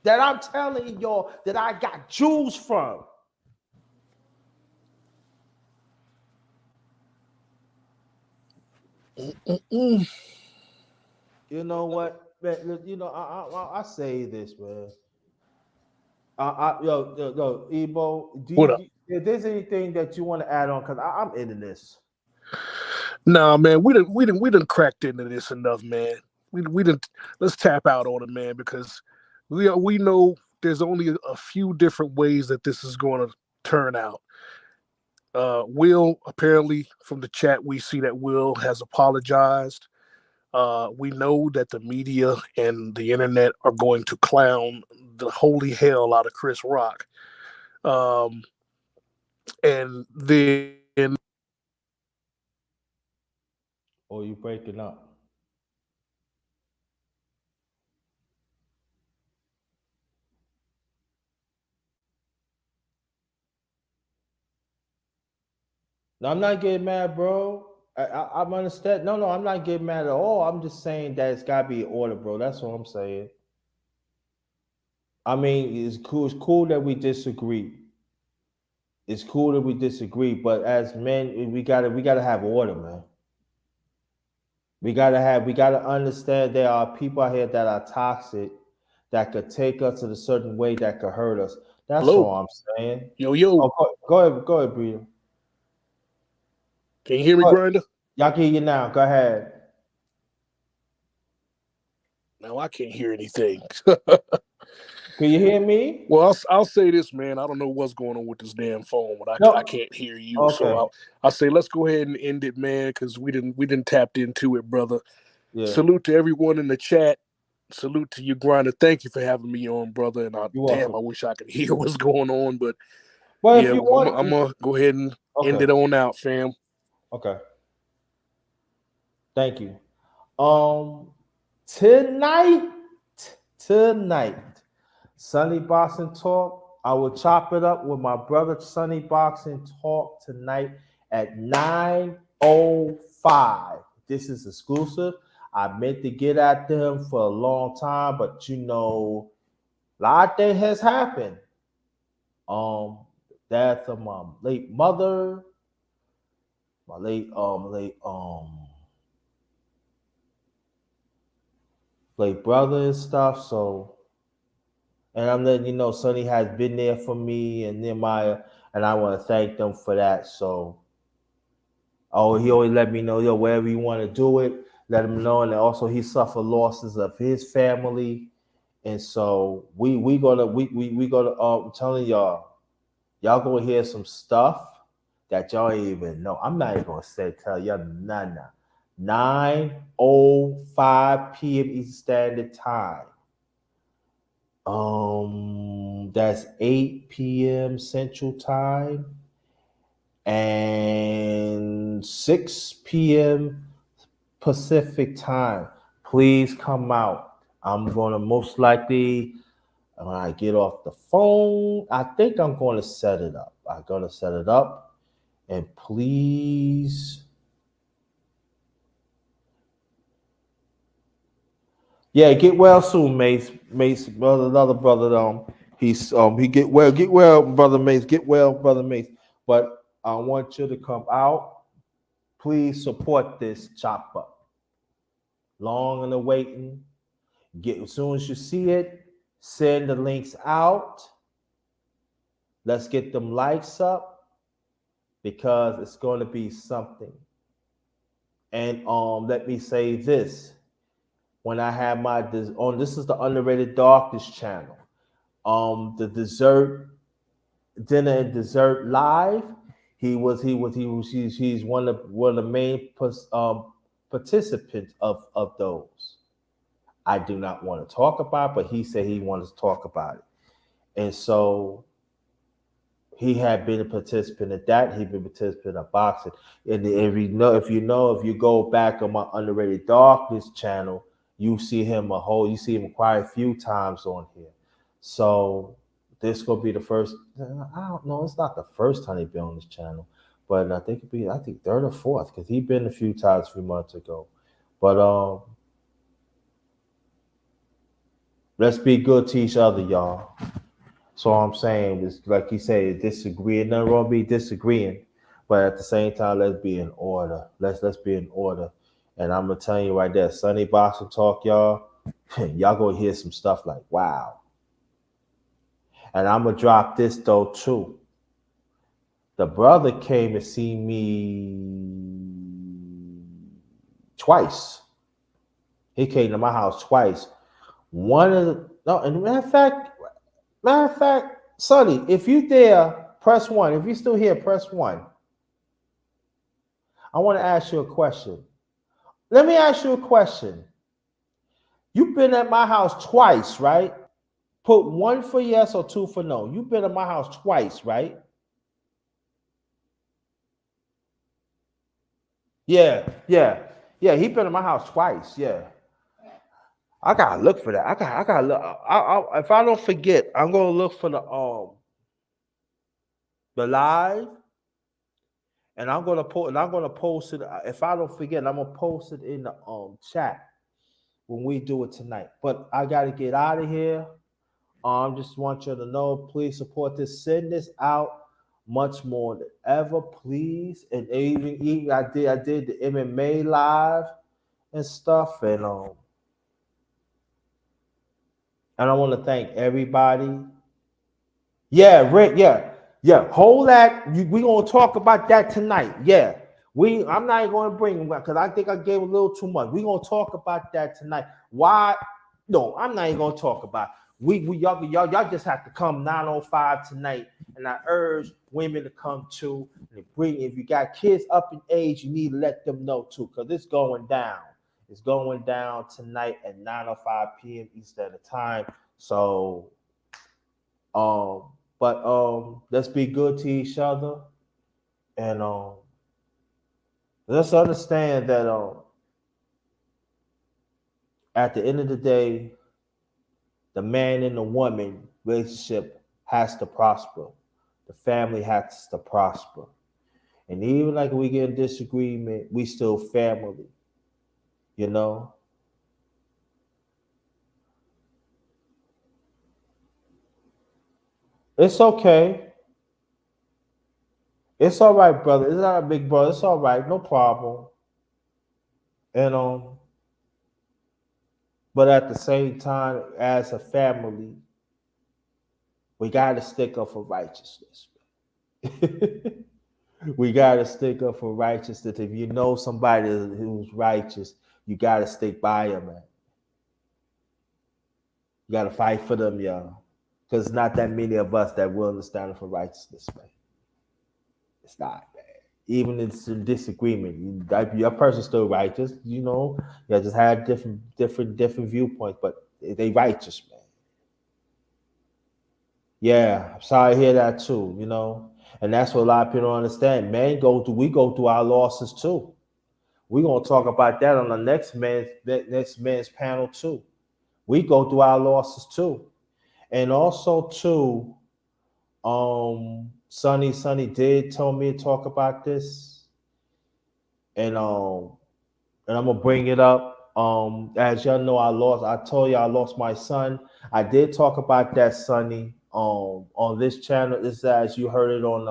S1: that I'm telling y'all that I got jewels from.
S2: Mm-mm.
S1: You know what, man? You know, I say this, man. Yo, Ebo,
S2: What up?
S1: if there's anything that you want to add on, because I'm into this.
S2: Nah, man, we didn't cracked into this enough, man. We didn't. Let's tap out on it, man, because we know there's only a few different ways that this is going to turn out. Will, apparently from the chat we see that Will has apologized. We know that the media and the internet are going to clown the holy hell out of Chris Rock. And then
S1: Or you breaking up? No, I'm not getting mad, bro. I'm understand. No, I'm not getting mad at all. I'm just saying that it's gotta be in order, bro. That's all I'm saying. I mean, it's cool. It's cool that we disagree. It's cool that we disagree, but as men, we gotta have order, man. We gotta understand there are people out here that are toxic that could take us in a certain way that could hurt us. That's
S2: hello,
S1: all I'm saying.
S2: yo,
S1: Oh, go ahead, Breeder.
S2: can you hear me,
S1: Go ahead.
S2: Grinda?
S1: Y'all can hear you now. Go ahead.
S2: No, I can't hear anything.
S1: Can you hear me?
S2: Well, I'll say this, man. I don't know what's going on with this damn phone, but I
S1: No.
S2: can't hear you. So
S1: Okay.
S2: I'll say let's go ahead and end it, man, because we didn't tapped into it, brother.
S1: Yeah.
S2: Salute to everyone in the chat. Salute to you, Grinder. Thank you for having me on, brother. And I
S1: You're welcome.
S2: wish I could hear what's going on, but
S1: Well,
S2: yeah,
S1: if you
S2: I'm
S1: want,
S2: gonna go ahead and end
S1: okay.
S2: it on out, fam.
S1: Okay. Thank you. Tonight, Sunny Boxing Talk. I will chop it up with my brother Sunny Boxing Talk tonight at 9:05. This is exclusive. I meant to get at them for a long time, but a lot of things has happened. Death of my late mother, my late brother and stuff. So, and I'm letting you know, Sonny has been there for me and Nehemiah, and I want to thank them for that. So, he always let me know, wherever you want to do it, let him know. And also, he suffered losses of his family, and so we gonna. I'm telling y'all gonna hear some stuff that y'all ain't even know. I'm not even gonna tell y'all none. 9:05 p.m. Eastern Standard Time. That's 8 p.m. Central Time and 6 p.m. Pacific Time. Please come out. I'm gonna most likely when I get off the phone, I think I'm gonna set it up. I'm gonna set it up, and please. Yeah, get well soon, Mace. Mace, brother, another brother. He get well, brother Mace. Get well, brother Mace. But I want you to come out. Please support this chop up. Long and awaiting. Get as soon as you see it, send the links out. Let's get them likes up because it's going to be something. And let me say this: when I have my this is the Underrated Darkness channel. The dessert dinner and dessert live. He's one of the main participants of those. I do not want to talk about, but he said he wanted to talk about it, and so he had been a participant at that. He'd been a participant of boxing, and if you go back on my Underrated Darkness channel, you see him quite a few times on here. So this will be the first. I don't know. It's not the first time he's been on this channel, but I think third or fourth because he's been a few times a few months ago. But let's be good to each other, y'all. So I'm saying is like you say, disagreeing. Nothing wrong be disagreeing, but at the same time, let's be in order. Let's be in order. And I'm gonna tell you right there, Sunny Boxing Talk, y'all. Y'all gonna hear some stuff like wow. And I'm gonna drop this though too. The brother came to see me twice. He came to my house twice. One of the no, and matter of fact, Sonny, if you there, press one. If you're still here, press one. I want to ask you a question. Let me ask you a question. You've been at my house twice, right? Put 1 for yes or 2 for no. You've been in my house twice, right? Yeah, yeah, yeah. He been in my house twice. Yeah, I gotta look for that. I gotta look. If I don't forget, I'm gonna look for the live, and I'm gonna post it. If I don't forget, I'm gonna post it in the chat when we do it tonight. But I gotta get out of here. Just want you to know, please support this. Send this out much more than ever, please. And even I did the MMA live and stuff, and I want to thank everybody. Yeah, Rick. Yeah, yeah. Hold that. We gonna talk about that tonight. Yeah, I'm not even gonna bring because I think I gave a little too much. We gonna talk about that tonight. Why? No, I'm not even gonna talk about. Y'all just have to come 9:05 tonight, and I urge women to come too. And bring if you got kids up in age, you need to let them know too, because it's going down. It's going down tonight at 9:05 p.m. Eastern Standard Time. So but let's be good to each other, and let's understand that at the end of the day, the man and the woman relationship has to prosper. The family has to prosper. And even like we get in disagreement, we still family, you know? It's okay. It's all right, brother. It's not a big brother. It's all right. No problem. And but at the same time, as a family, we gotta stick up for righteousness. We gotta stick up for righteousness. If you know somebody who's righteous, you gotta stick by them, man. You gotta fight for them, y'all. Because not that many of us that willing to stand for righteousness, man. It's not, man. Even in some disagreement, your person's still righteous, you know. You just have different viewpoints, but they righteous, man. Yeah, I'm sorry to hear that too, you know. And that's what a lot of people don't understand. Man, we go through our losses too. We're gonna talk about that on the next man's panel too. We go through our losses too. And also too, Sonny did tell me to talk about this. And I'm gonna bring it up. As y'all know, I told you I lost my son. I did talk about that, Sonny, on this channel. This is as you heard it on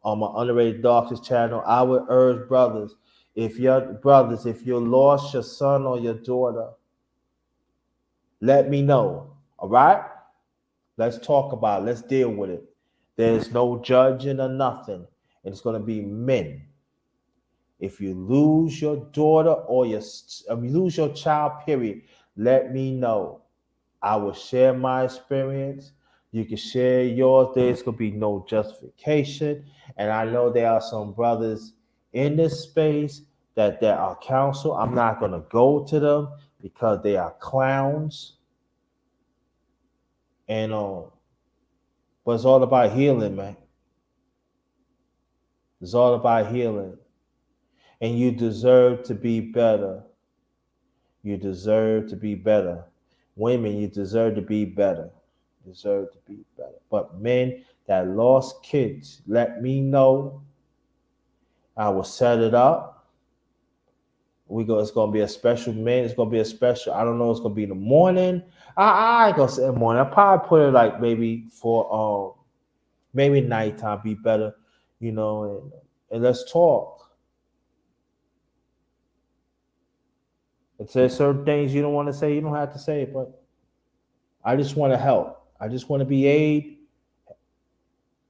S1: my underrated doctors channel. I would urge if you lost your son or your daughter, let me know. All right? Let's talk about it. Let's deal with it. There's no judging or nothing. And it's gonna be men. If you lose your daughter or you lose your child, period, let me know. I will share my experience. You can share yours. There's going to be no justification. And I know there are some brothers in this space that there are counsel. I'm not going to go to them because they are clowns. And but it's all about healing, man. It's all about healing. And you deserve to be better. You deserve to be better. Women, you deserve to be better. Deserve to be better. But men that lost kids, let me know. I will set it up. It's gonna be a special man. It's gonna be a special. I don't know. It's gonna be in the morning. I ain't gonna say in the morning. I probably put it like maybe for maybe nighttime be better, you know. And let's talk. If there's certain things you don't want to say, you don't have to say it. But I just want to help. I just want to be aid.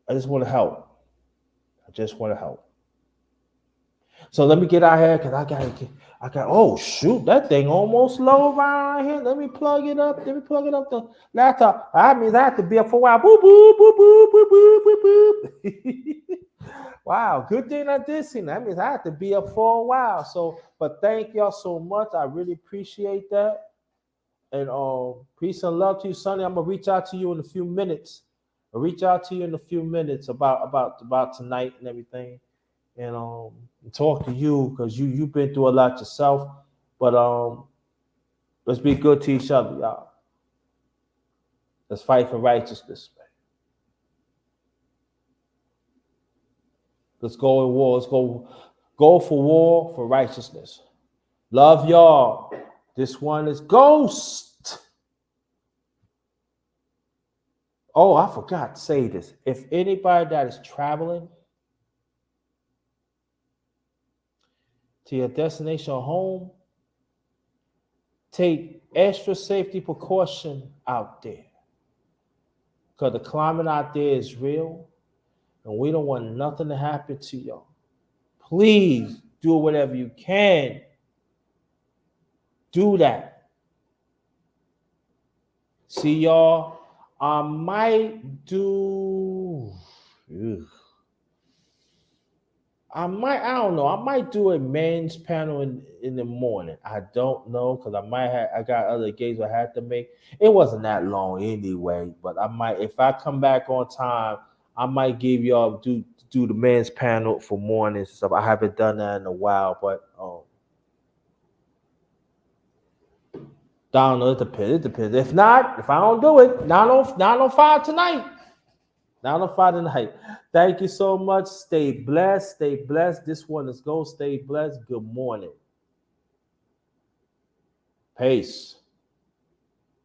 S1: I just want to help. I just want to help. So let me get out here because oh shoot, that thing almost low right here. Let me plug it up. Let me plug it up the laptop. That means I have to be up for a while. Boop, boop, boop, boop, boop, boop, boop, boop. Wow, good thing I did see. That means I have to be up for a while. So, but thank y'all so much. I really appreciate that. And peace and love to you, Sonny. I'm gonna reach out to you in a few minutes. I'll reach out to you in a few minutes about tonight and everything, and talk to you because you've been through a lot yourself. But let's be good to each other, y'all. Let's fight for righteousness, man. Let's go in war. Let's go for war for righteousness. Love y'all. This one is Ghost. Oh, I forgot to say this. If anybody that is traveling to your destination or home, take extra safety precaution out there. Because the climate out there is real, and we don't want nothing to happen to y'all. Please do whatever you can. Do that. See y'all. I might do. I don't know. I might do a men's panel in the morning. I don't know because I got other gigs I had to make. It wasn't that long anyway, but I might, if I come back on time, I might give y'all do the men's panel for mornings and stuff. I haven't done that in a while, but I don't know. It depends. It depends. If not, if I don't do it, 9:05 tonight. 9:05 tonight. Thank you so much. Stay blessed. Stay blessed. This one is Go. Stay blessed. Good morning. Peace.